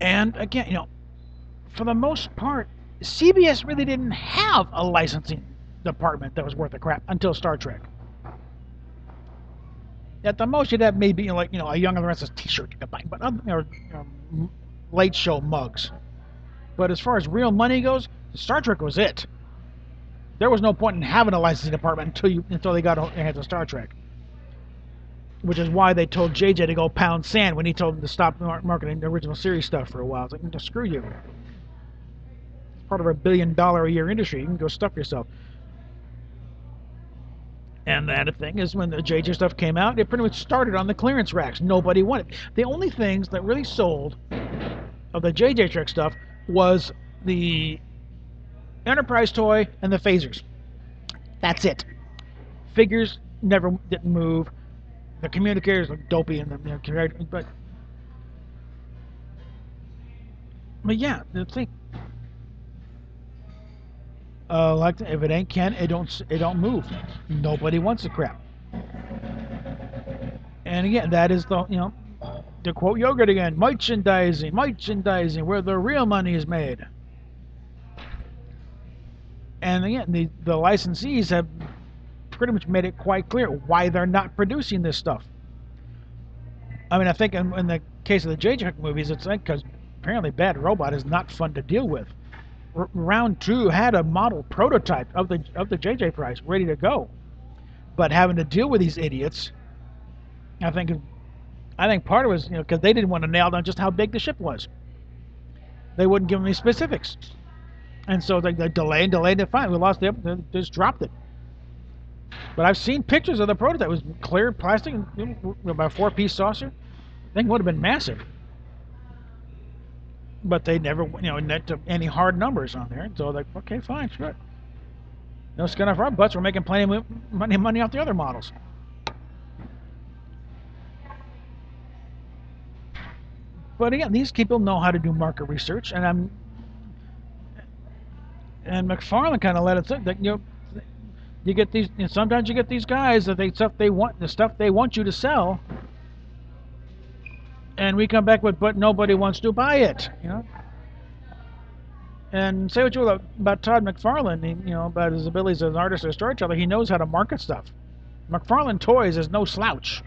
And again, for the most part, CBS really didn't have a licensing department that was worth a crap until Star Trek. At the most, you'd have maybe a Young and the Restless T-shirt you could buy, but late show mugs. But as far as real money goes, Star Trek was it. There was no point in having a licensing department until they got their hands on Star Trek. Which is why they told JJ to go pound sand when he told them to stop marketing the original series stuff for a while. It's like, screw you. It's part of a $1 billion a year industry. You can go stuff yourself. And the other thing is, when the JJ stuff came out, it pretty much started on the clearance racks. Nobody wanted it. The only things that really sold of the JJ Trek stuff was the Enterprise toy and the phasers. That's it. Figures never didn't move. The communicators look dopey in them, but yeah, the thing. If it ain't Ken, it don't move. Nobody wants the crap. And again, that is the to quote Yogurt again, merchandising, where the real money is made. And again, the licensees have pretty much made it quite clear why they're not producing this stuff. I mean, I think in the case of the J.J. Hook movies, it's like because apparently Bad Robot is not fun to deal with. Round 2 had a model prototype of the J.J. price ready to go, but having to deal with these idiots, I think part of it was because they didn't want to nail down just how big the ship was. They wouldn't give them any specifics, and so they delayed and fine. We lost it. They just dropped it. But I've seen pictures of the prototype. It was clear plastic, about a 4-piece saucer. I think it would have been massive. But they never, net to any hard numbers on there. So like, okay, fine, sure. No skin off our butts. We're making plenty of money off the other models. But again, these people know how to do market research, and McFarlane kind of let it sit that you get these. Sometimes you get these guys that the stuff they want you to sell, and we come back with, but nobody wants to buy it. And say what you will about Todd McFarlane, about his abilities as an artist or storyteller, he knows how to market stuff. McFarlane Toys is no slouch.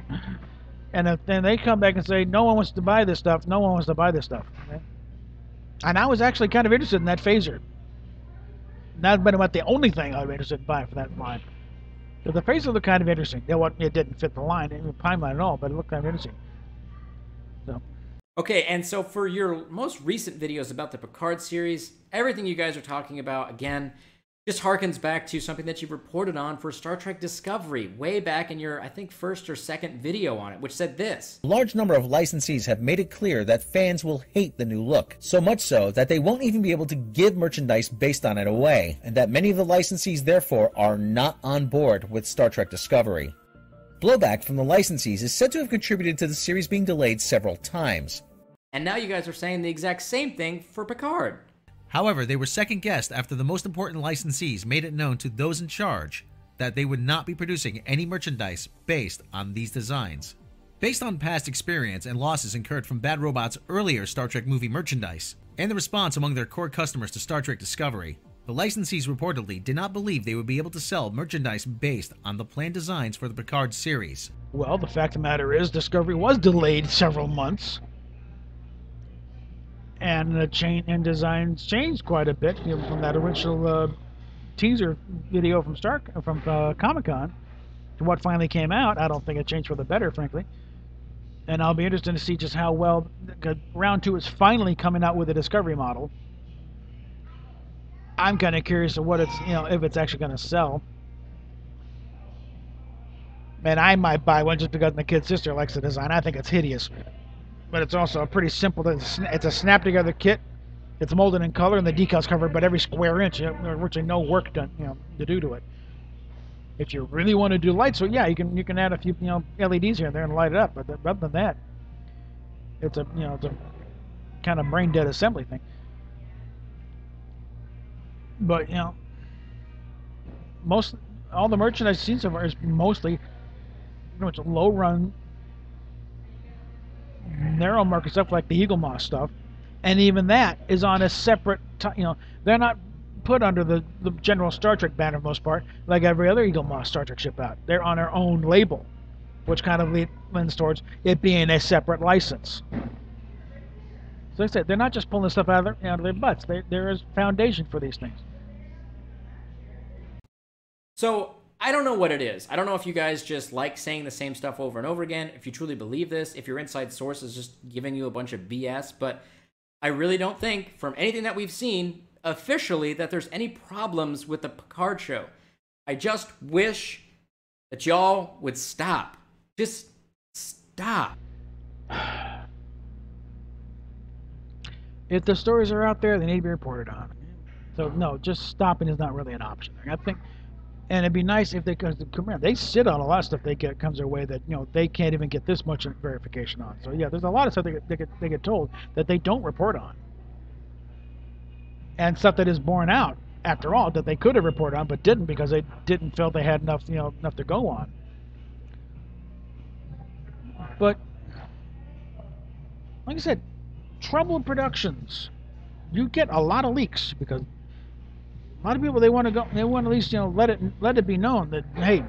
And if then they come back and say, no one wants to buy this stuff, no one wants to buy this stuff. Okay? And I was actually kind of interested in that phaser. That's been about the only thing I was interested in buying for that line. So the phasers looked kind of interesting. It didn't fit the line, it didn't Pine line at all, but it looked kind of interesting. So. Okay, and so for your most recent videos about the Picard series, everything you guys are talking about, again, just harkens back to something that you reported on for Star Trek Discovery way back in your, I think, first or second video on it, which said this. A large number of licensees have made it clear that fans will hate the new look, so much so that they won't even be able to give merchandise based on it away, and that many of the licensees therefore are not on board with Star Trek Discovery. Blowback from the licensees is said to have contributed to the series being delayed several times. And now you guys are saying the exact same thing for Picard. However, they were second-guessed after the most important licensees made it known to those in charge that they would not be producing any merchandise based on these designs. Based on past experience and losses incurred from Bad Robot's earlier Star Trek movie merchandise, and the response among their core customers to Star Trek Discovery, the licensees reportedly did not believe they would be able to sell merchandise based on the planned designs for the Picard series. Well, the fact of the matter is, Discovery was delayed several months. And the designs changed quite a bit from that original teaser video from Comic-Con to what finally came out. I don't think it changed for the better, frankly. And I'll be interested to see just how well, because Round 2 is finally coming out with a Discovery model. I'm kind of curious of what it's, if it's actually going to sell. And I might buy one just because my kid's sister likes the design. I think it's hideous. But it's also a pretty simple, it's a snap-together kit. It's molded in color, and the decal's covered about every square inch. There's virtually no work done, to do to it. If you really want to do lights, so yeah, you can add a few, LEDs here and there and light it up. But other than that, it's a kind of brain-dead assembly thing. But all the merchandise I've seen so far is mostly pretty much low-run, narrow market stuff like the Eagle Moss stuff, and even that is on a separate, they're not put under the general Star Trek banner for the most part, like every other Eagle Moss Star Trek ship out. They're on their own label, which kind of lends towards it being a separate license. So like I said, they're not just pulling stuff out of their butts. There is foundation for these things. So I don't know what it is. I don't know if you guys just like saying the same stuff over and over again, if you truly believe this, if your inside source is just giving you a bunch of BS, but I really don't think, from anything that we've seen officially, that there's any problems with the Picard show. I just wish that y'all would stop. Just stop. If the stories are out there, they need to be reported on. So no, just stopping is not really an option. I think. And it'd be nice if they come around. They sit on a lot of stuff comes their way that they can't even get this much verification on. So yeah, there's a lot of stuff they get told that they don't report on, and stuff that is borne out after all that they could have reported on but didn't because they didn't feel they had enough enough to go on. But like I said, Trouble Productions, you get a lot of leaks because A lot of people, they want to go. They want to at least let it be known that, hey,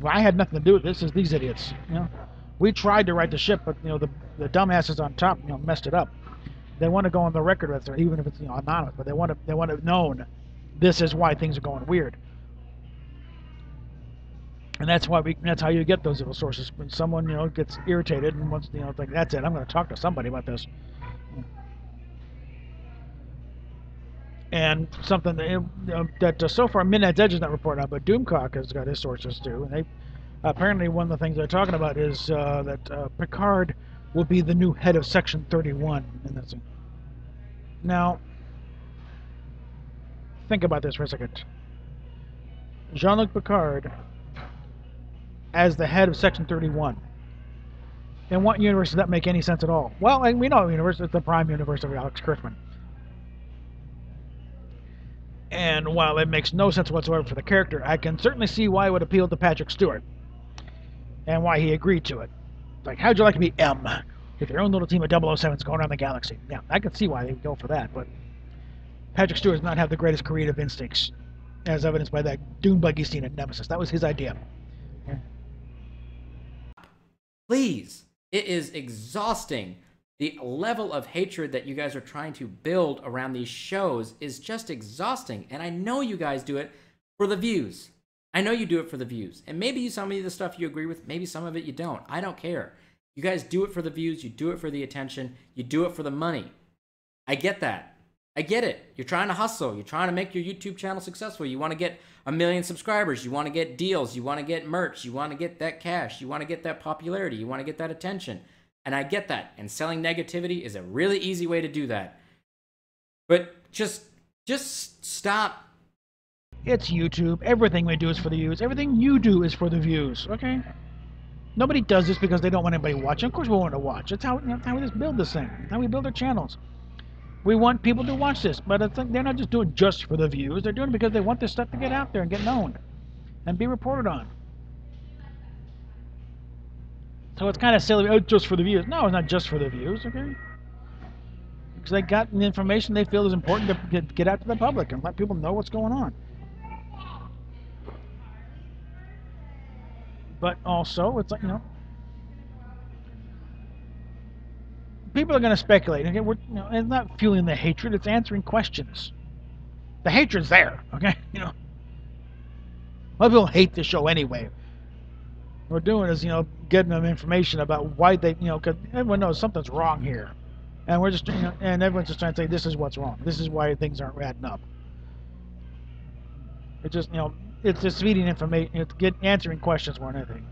I had nothing to do with this. It's these idiots. We tried to right the ship, but the dumbasses on top messed it up. They want to go on the record with it, even if it's anonymous. But they want it known. This is why things are going weird. And that's how you get those little sources. When someone gets irritated and wants like, that's it, I'm going to talk to somebody about this. And something that so far Midnight's Edge is not reporting on, but Doomcock has got his sources too. And they apparently, one of the things they're talking about is that Picard will be the new head of Section 31 in this. Now, think about this for a second. Jean-Luc Picard as the head of Section 31. In what universe does that make any sense at all? Well, we know the universe. It's the Prime universe of Alex Kurtzman. And while it makes no sense whatsoever for the character, I can certainly see why it would appeal to Patrick Stewart. And why he agreed to it. Like, how'd you like to be M? With your own little team of 007s going around the galaxy. Yeah, I can see why they would go for that, but Patrick Stewart does not have the greatest creative instincts, as evidenced by that dune buggy scene in Nemesis. That was his idea. Yeah. Please. It is exhausting. The level of hatred that you guys are trying to build around these shows is just exhausting. And I know you guys do it for the views. I know you do it for the views. And maybe some of the stuff you agree with, maybe some of it you don't. I don't care. You guys do it for the views. You do it for the attention. You do it for the money. I get that. I get it. You're trying to hustle. You're trying to make your YouTube channel successful. You want to get 1 million subscribers. You want to get deals. You want to get merch. You want to get that cash. You want to get that popularity. You want to get that attention. And I get that. And selling negativity is a really easy way to do that. But just stop. It's YouTube. Everything we do is for the views. Everything you do is for the views. Okay? Nobody does this because they don't want anybody watching. Of course we want to watch. That's how we just build this thing. That's how we build our channels. We want people to watch this. But it's like they're not just doing it just for the views. They're doing it because they want this stuff to get out there and get known. And be reported on. So it's kind of silly, oh, just for the views. No, it's not just for the views, okay? Because they got the information they feel is important to get out to the public and let people know what's going on. But also, it's like, people are going to speculate. Okay, it's not fueling the hatred, it's answering questions. The hatred's there, okay? A lot of people hate the show anyway. What we're doing is, getting them information about why they, because everyone knows something's wrong here. And we're just, and everyone's just trying to say, this is what's wrong. This is why things aren't adding up. It's just, it's just feeding information, it's answering questions more than anything.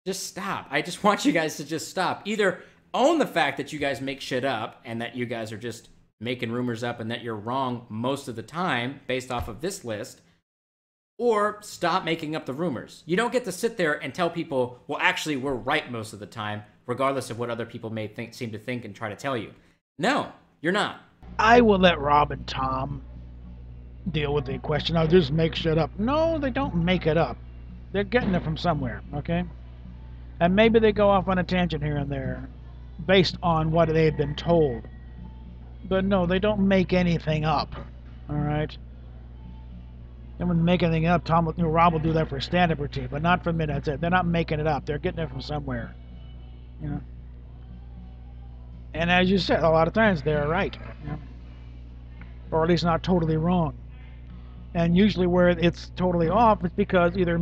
Just stop. I just want you guys to just stop. Either own the fact that you guys make shit up and that you guys are just making rumors up and that you're wrong most of the time based off of this list, or stop making up the rumors. You don't get to sit there and tell people, well, actually, we're right most of the time, regardless of what other people may seem to think and try to tell you. No, you're not. I will let Rob and Tom deal with the question. I'll just make shit up. No, they don't make it up. They're getting it from somewhere, okay? And maybe they go off on a tangent here and there based on what they've been told. But no, they don't make anything up, all right? And when they make anything up, Rob will do that for a stand-up routine, but not for Midnight's Edge. They're not making it up. They're getting it from somewhere. And as you said, a lot of times they're right. Or at least not totally wrong. And usually where it's totally off, it's because either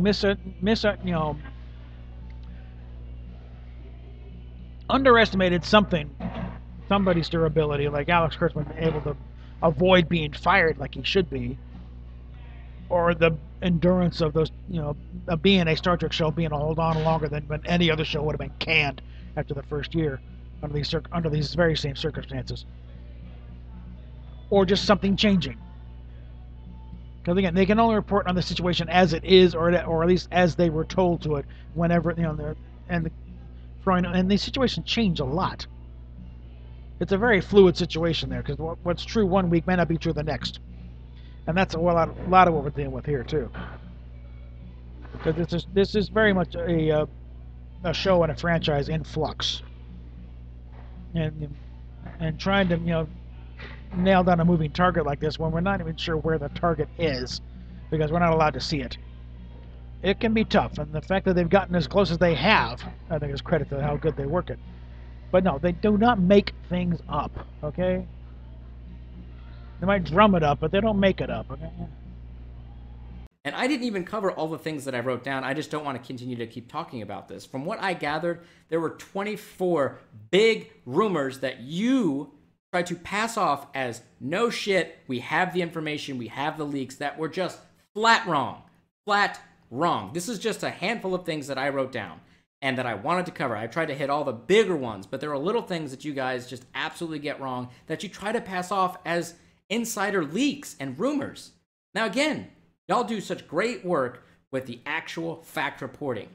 underestimated somebody's durability, like Alex Kurtzman able to avoid being fired like he should be. Or the endurance of those, of being a Star Trek show, being able to hold on longer than when any other show would have been canned after the first year under these very same circumstances. Or just something changing. Because again, they can only report on the situation as it is, or at least as they were told to it, whenever and these situations change a lot. It's a very fluid situation there, because what's true one week may not be true the next. And that's a lot of what we're dealing with here too. Because this is very much a show and a franchise in flux, and trying to nail down a moving target like this when we're not even sure where the target is, because we're not allowed to see it. It can be tough, and the fact that they've gotten as close as they have, I think is credit to how good they work it. But no, they do not make things up, okay? They might drum it up, but they don't make it up, okay? And I didn't even cover all the things that I wrote down. I just don't want to continue to keep talking about this. From what I gathered, there were 24 big rumors that you tried to pass off as no shit, we have the information, we have the leaks, that were just flat wrong. Flat wrong. This is just a handful of things that I wrote down and that I wanted to cover. I tried to hit all the bigger ones, but there are little things that you guys just absolutely get wrong that you try to pass off as insider leaks and rumors. Now again, y'all do such great work with the actual fact reporting.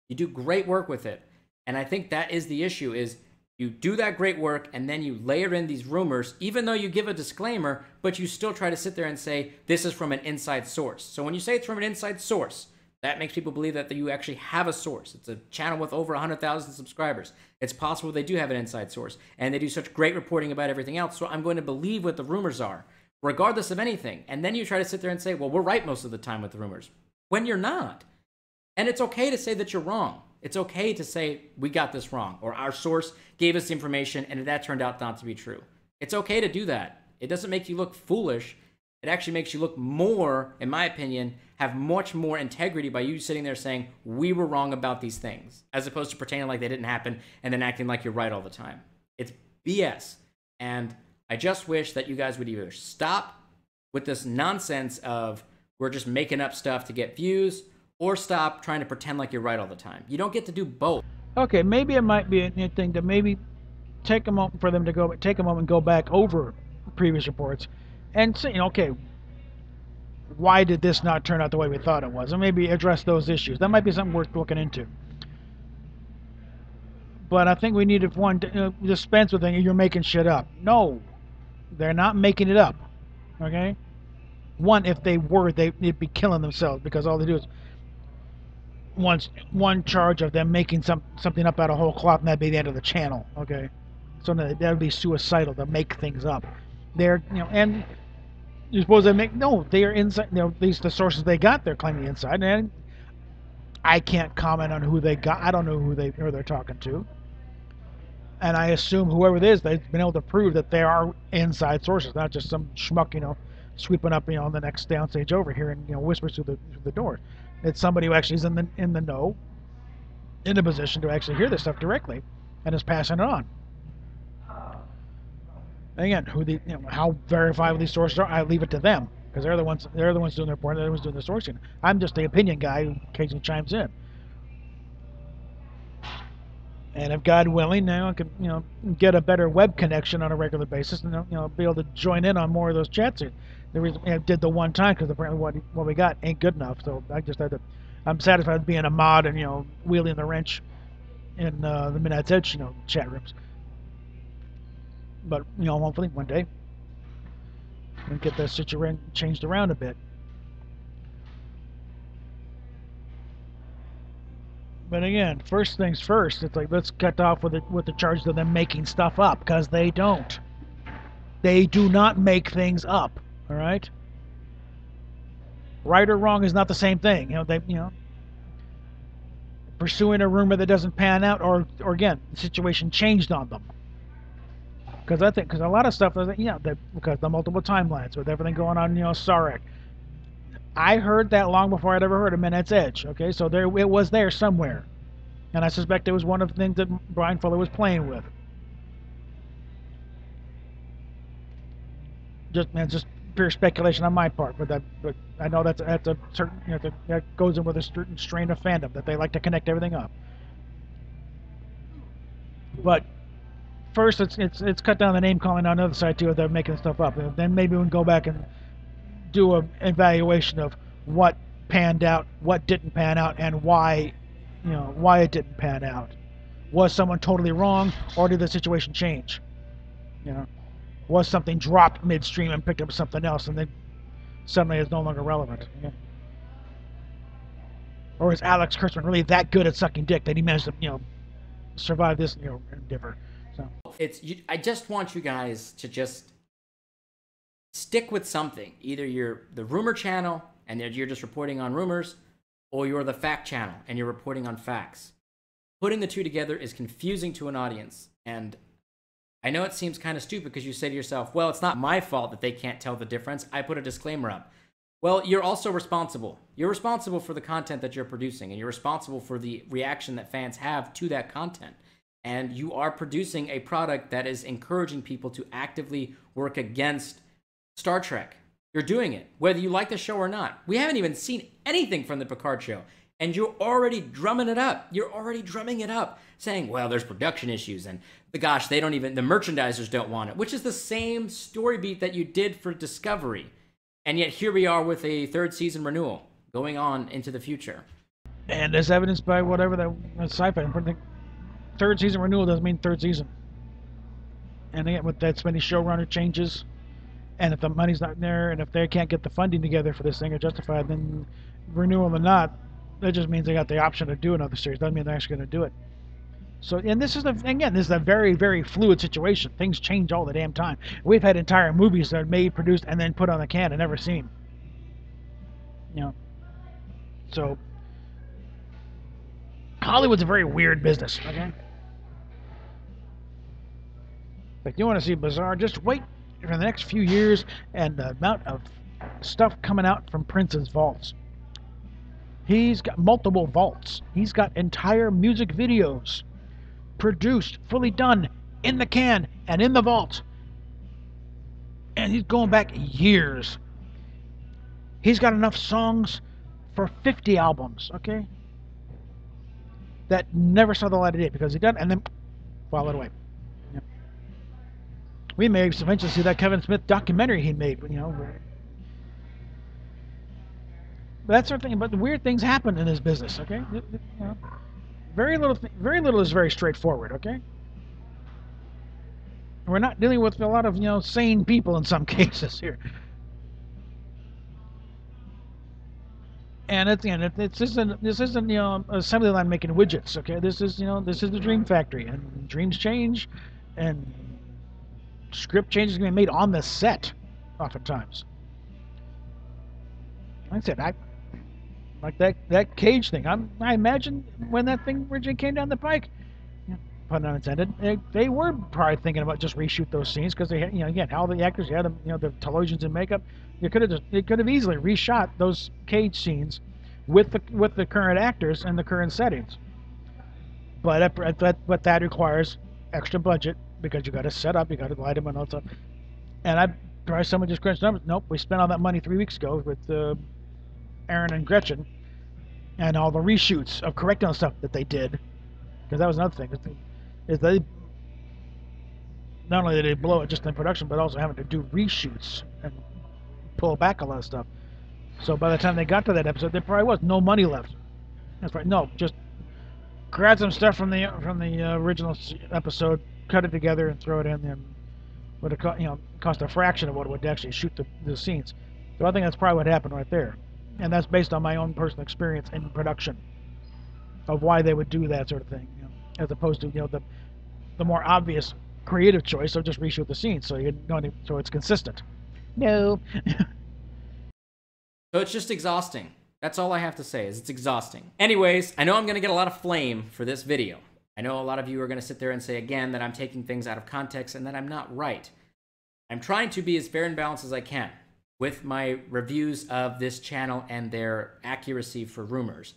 You do great work with it. And I think that is the issue, is you do that great work and then you layer in these rumors, even though you give a disclaimer, but you still try to sit there and say, this is from an inside source. So when you say it's from an inside source, that makes people believe that you actually have a source. It's a channel with over 100,000 subscribers. It's possible they do have an inside source. And they do such great reporting about everything else, so I'm going to believe what the rumors are, regardless of anything. And then you try to sit there and say, well, we're right most of the time with the rumors, when you're not. And it's okay to say that you're wrong. It's okay to say, we got this wrong, or our source gave us the information and that turned out not to be true. It's okay to do that. It doesn't make you look foolish. It actually makes you look more, in my opinion, have much more integrity by you sitting there saying, we were wrong about these things, as opposed to pretending like they didn't happen and then acting like you're right all the time. It's BS. And I just wish that you guys would either stop with this nonsense of we're just making up stuff to get views, or stop trying to pretend like you're right all the time. You don't get to do both. Okay, maybe it might be a new thing to maybe take a moment for them to take a moment and go back over previous reports and say, okay, why did this not turn out the way we thought it was? And maybe address those issues. That might be something worth looking into. But I think we need to dispense with thinking you're making shit up. No, they're not making it up. Okay? One, if they were, they'd be killing themselves, because all they do is one charge of them making something up out of whole cloth, and that'd be the end of the channel. Okay? So that would be suicidal to make things up. They're, and you suppose they are inside, at least the sources they got, they're claiming inside, and I can't comment on who they got. I don't know who they're talking to. And I assume whoever it is, they've been able to prove that they are inside sources, not just some schmuck, sweeping up, on the next downstage over here and, whispers through the door. It's somebody who actually is in the know, in a position to actually hear this stuff directly, and is passing it on. Again, how verifiable these sources are, I leave it to them, because they're the ones doing the reporting, they're the ones doing the sourcing. I'm just the opinion guy who occasionally chimes in. And if God willing, now I can get a better web connection on a regular basis, and be able to join in on more of those chats. The reason I did the one time, because apparently what we got ain't good enough. So I just had to. I'm satisfied with being a mod and wielding the wrench in the Midnight's Edge chat rooms. But hopefully one day we'll get that situation changed around a bit. But again, first things first, it's like, let's cut off with the charge of them making stuff up, because they don't. They do not make things up. All right. Right or wrong is not the same thing. Pursuing a rumor that doesn't pan out, or again, the situation changed on them. Because a lot of stuff, because the multiple timelines with everything going on, Sarek. I heard that long before I'd ever heard of Midnight's Edge. Okay, so it was there somewhere, and I suspect it was one of the things that Brian Fuller was playing with. Just pure speculation on my part, but I know that's a certain that goes in with a certain strain of fandom that they like to connect everything up. But first, it's cut down the name calling on the other side too. They're making stuff up. Then maybe we can go back and do an evaluation of what panned out, what didn't pan out, and why it didn't pan out. Was someone totally wrong, or did the situation change? Was something dropped midstream and picked up something else, and then suddenly it's no longer relevant? Or is Alex Kurtzman really that good at sucking dick that he managed to survive this endeavor? So I just want you guys to just Stick with something. Either you're the rumor channel and you're just reporting on rumors, or you're the fact channel and you're reporting on facts. Putting the two together is confusing to an audience. And I know it seems kind of stupid because you say to yourself, well, it's not my fault that they can't tell the difference. I put a disclaimer up. Well, you're also responsible. You're responsible for the content that you're producing, and you're responsible for the reaction that fans have to that content. And you are producing a product that is encouraging people to actively work against Star Trek. You're doing it, whether you like the show or not. We haven't even seen anything from the Picard show, and you're already drumming it up. You're already drumming it up, saying, well, there's production issues, and the merchandisers don't want it, which is the same story beat that you did for Discovery. And yet here we are with a third season renewal going on into the future. And as evidenced by whatever that sci-fi, third season renewal doesn't mean third season. And again, with that many showrunner changes, and if the money's not there, and if they can't get the funding together for this thing or justify it, then renewal or not, that just means they got the option to do another series. Doesn't mean they're actually going to do it. So, and this is a very, very fluid situation. Things change all the damn time. We've had entire movies that are made, produced, and then put on the can and never seen. You know. So, Hollywood's a very weird business, okay? If you want to see bizarre, just wait for the next few years and the amount of stuff coming out from Prince's vaults. He's got multiple vaults. He's got entire music videos produced, fully done, in the can and in the vault. And he's going back years. He's got enough songs for 50 albums, okay? That never saw the light of day because he done and then followed away. Yeah. We may eventually see that Kevin Smith documentary he made, you know. But that sort of thing. But the weird things happen in this business, okay? You know, very little is very straightforward, okay? We're not dealing with a lot of, you know, sane people in some cases here. And this isn't, you know, assembly line making widgets, okay? This is the dream factory, and dreams change, and script changes can be made on the set, oftentimes. Like I said, like that cage thing. I imagine when that thing originally came down the pike, pun unintended, they were probably thinking about just reshoot those scenes because they had, you know, again, all the actors, you had them, you know, the televisions and makeup. They could have easily reshot those cage scenes with the current actors and the current settings. But that requires extra budget because you got to set up, you got to light them and all that stuff. And probably someone just crunched numbers. Nope, we spent all that money 3 weeks ago with Aaron and Gretchen and all the reshoots of correcting stuff that they did, because that was another thing. Is they not only did they blow it just in production, but also having to do reshoots and pull back a lot of stuff. So by the time they got to that episode, there probably was no money left. That's right. No, just grab some stuff from the original episode, cut it together, and throw it in, and would have cost a fraction of what it would actually shoot the scenes. So I think that's probably what happened right there, and that's based on my own personal experience in production of why they would do that sort of thing, you know, as opposed to, you know, the more obvious creative choice of just reshoot the scene so it's consistent. No. So it's just exhausting. That's all I have to say, is it's exhausting. Anyways, I know I'm going to get a lot of flame for this video. I know a lot of you are going to sit there and say again that I'm taking things out of context and that I'm not right. I'm trying to be as fair and balanced as I can with my reviews of this channel and their accuracy for rumors.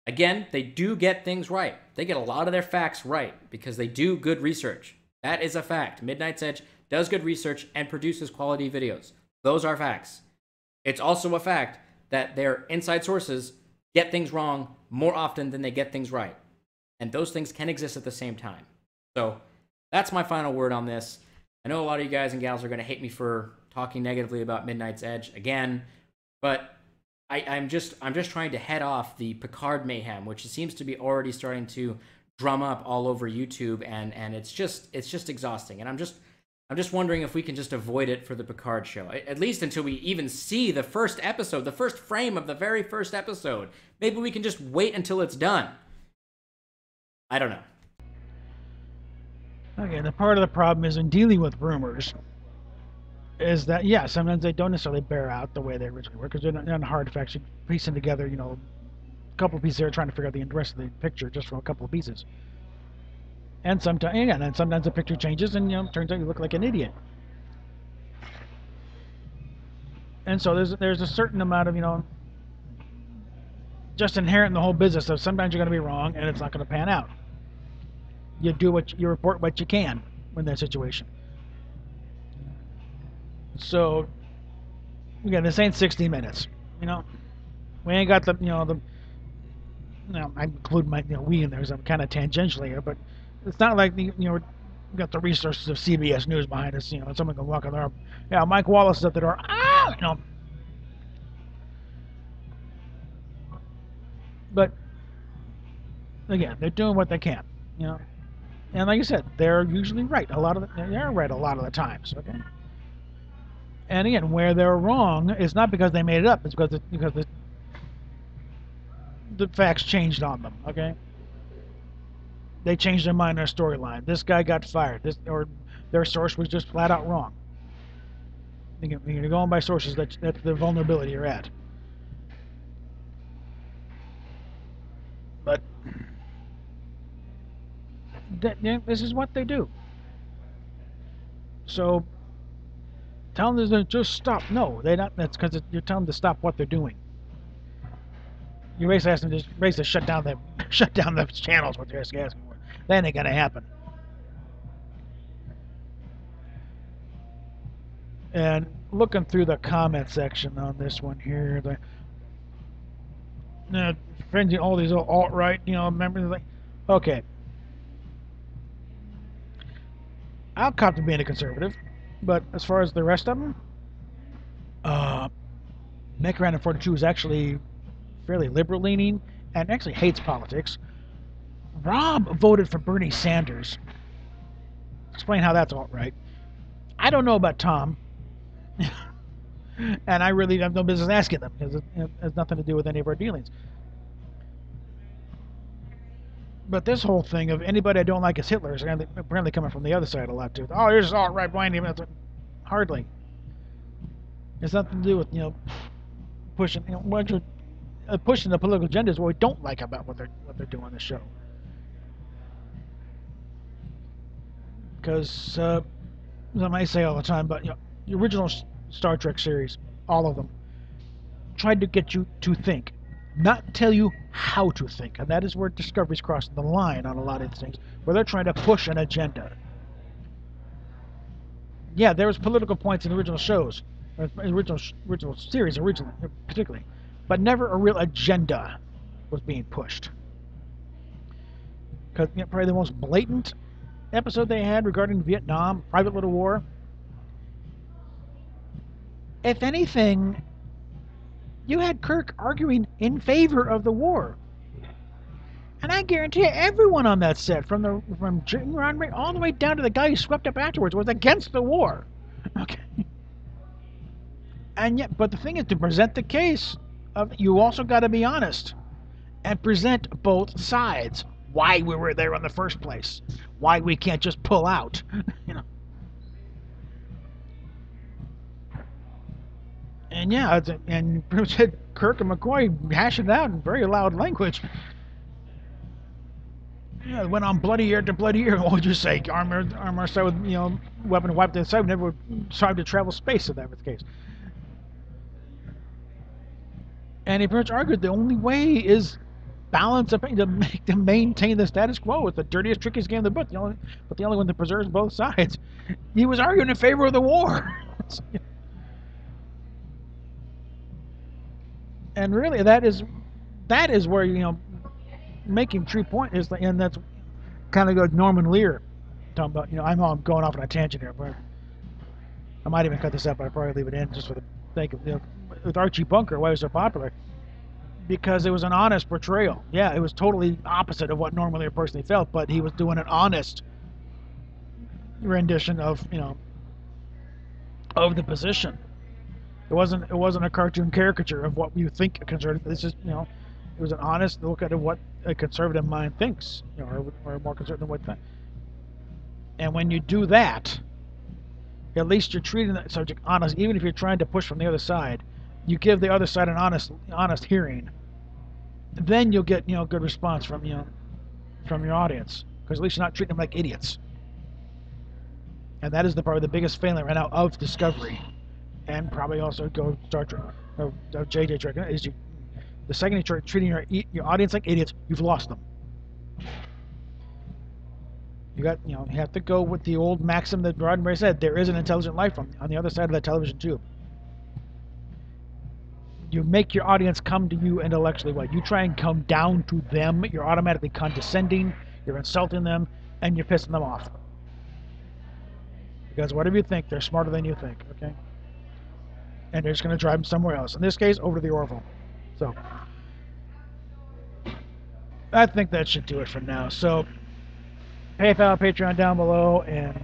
Again, they do get things right. They get a lot of their facts right because they do good research. That is a fact. Midnight's Edge does good research and produces quality videos. Those are facts. It's also a fact that their inside sources get things wrong more often than they get things right. And those things can exist at the same time. So that's my final word on this. I know a lot of you guys and gals are going to hate me for talking negatively about Midnight's Edge again, but I'm just trying to head off the Picard mayhem, which seems to be already starting to drum up all over YouTube, and it's just exhausting. And I'm just wondering if we can just avoid it for the Picard show, at least until we even see the first episode, the first frame of the very first episode. Maybe we can just wait until it's done. I don't know. Okay, the part of the problem is in dealing with rumors is that, yeah, sometimes they don't necessarily bear out the way they originally were, because they're not hard to actually piecing together, you know, a couple of pieces there, trying to figure out the rest of the picture just from a couple of pieces. And sometimes, again, and sometimes the picture changes, and, you know, turns out you look like an idiot. And so there's a certain amount of, you know, just inherent in the whole business of sometimes you're going to be wrong and it's not going to pan out. You do you report what you can in that situation. So again, this ain't 60 minutes. You know, we ain't got the, you know, I include my, you know, we in there, so I'm kind of tangentially here, but it's not like the, you know, we got the resources of CBS News behind us. You know, someone can walk on there. Yeah, Mike Wallace is at the door. Ah, you know. But again, they're doing what they can. You know. And like I said, they're usually right. They're right a lot of the times. Okay. And again, where they're wrong is not because they made it up. It's because the facts changed on them. Okay. They changed their mind on their storyline. This guy got fired. Or their source was just flat out wrong. You're going by sources. That's the vulnerability you're at. But this is what they do. So tell them to just stop. No, they're not. That's because you're telling them to stop what they're doing. You basically ask them to basically shut down the channels. What they're asking for. That ain't gonna happen. And looking through the comment section on this one here, friends, all these alt-right, you know, members, like, okay, I'll cop to being a conservative, but as far as the rest of them, Mecharan in 42 is actually fairly liberal-leaning and actually hates politics. Rob voted for Bernie Sanders. Explain how that's alt-right. I don't know about Tom. And I really have no business asking them because it has nothing to do with any of our dealings. But this whole thing of anybody I don't like is Hitler is apparently coming from the other side a lot too. Oh, you're just alt-right blind. Hardly. It's nothing to do with, you know, pushing, you know, pushing the political agenda is what we don't like about what they're doing on the show. Because as I might say all the time, but you know, the original Star Trek series, all of them, tried to get you to think, not tell you how to think, and that is where Discovery's crossing the line on a lot of these things, where they're trying to push an agenda. Yeah, there was political points in the original shows, original series, particularly, but never a real agenda was being pushed. Because, you know, probably the most blatant episode they had regarding Vietnam, Private Little War. If anything, you had Kirk arguing in favor of the war. And I guarantee you, everyone on that set, from Jim Roddenberry all the way down to the guy who swept up afterwards, was against the war. Okay. And yet, but the thing is, to present the case, you also got to be honest and present both sides. Why we were there in the first place. Why we can't just pull out. You know. And yeah, and Kirk and McCoy hashing it out in very loud language. Yeah, it went on bloody ear to bloody ear. What would you say? Armor side with, you know, weapon wiped inside. Never would strive to travel space if that was the case. And he pretty much argued the only way is balance to maintain the status quo. It's the dirtiest, trickiest game in the book. But the only one that preserves both sides. He was arguing in favor of the war. And really, that is where, you know, making true point is, and that's kind of like Norman Lear talking about, you know, I'm going off on a tangent here, but I might even cut this out, but I'll probably leave it in just for the sake of, you know, with Archie Bunker, why it was so popular, because it was an honest portrayal. Yeah, it was totally opposite of what Norman Lear personally felt, but he was doing an honest rendition of, you know, of the position. It wasn't a cartoon caricature of what you think a conservative. This is, you know, it was an honest look at what a conservative mind thinks, you know, or more conservative than what. And when you do that, At least you're treating the subject honest, even if you're trying to push from the other side. You give the other side an honest hearing. Then you'll get good response from from your audience, because at least you're not treating them like idiots. And that is probably the biggest failing right now of Discovery, and probably also go Star Trek, JJ Trek, is the second you start treating your audience like idiots, you've lost them. You have to go with the old maxim that Roddenberry said: there is an intelligent life on the other side of that television tube. You make your audience come to you intellectually. What you try and come down to them, you're automatically condescending, you're insulting them, and you're pissing them off. Because whatever you think, they're smarter than you think, okay? And they're just going to drive them somewhere else. In this case, over to the Orville. So, I think that should do it for now. So, PayPal, Patreon down below, and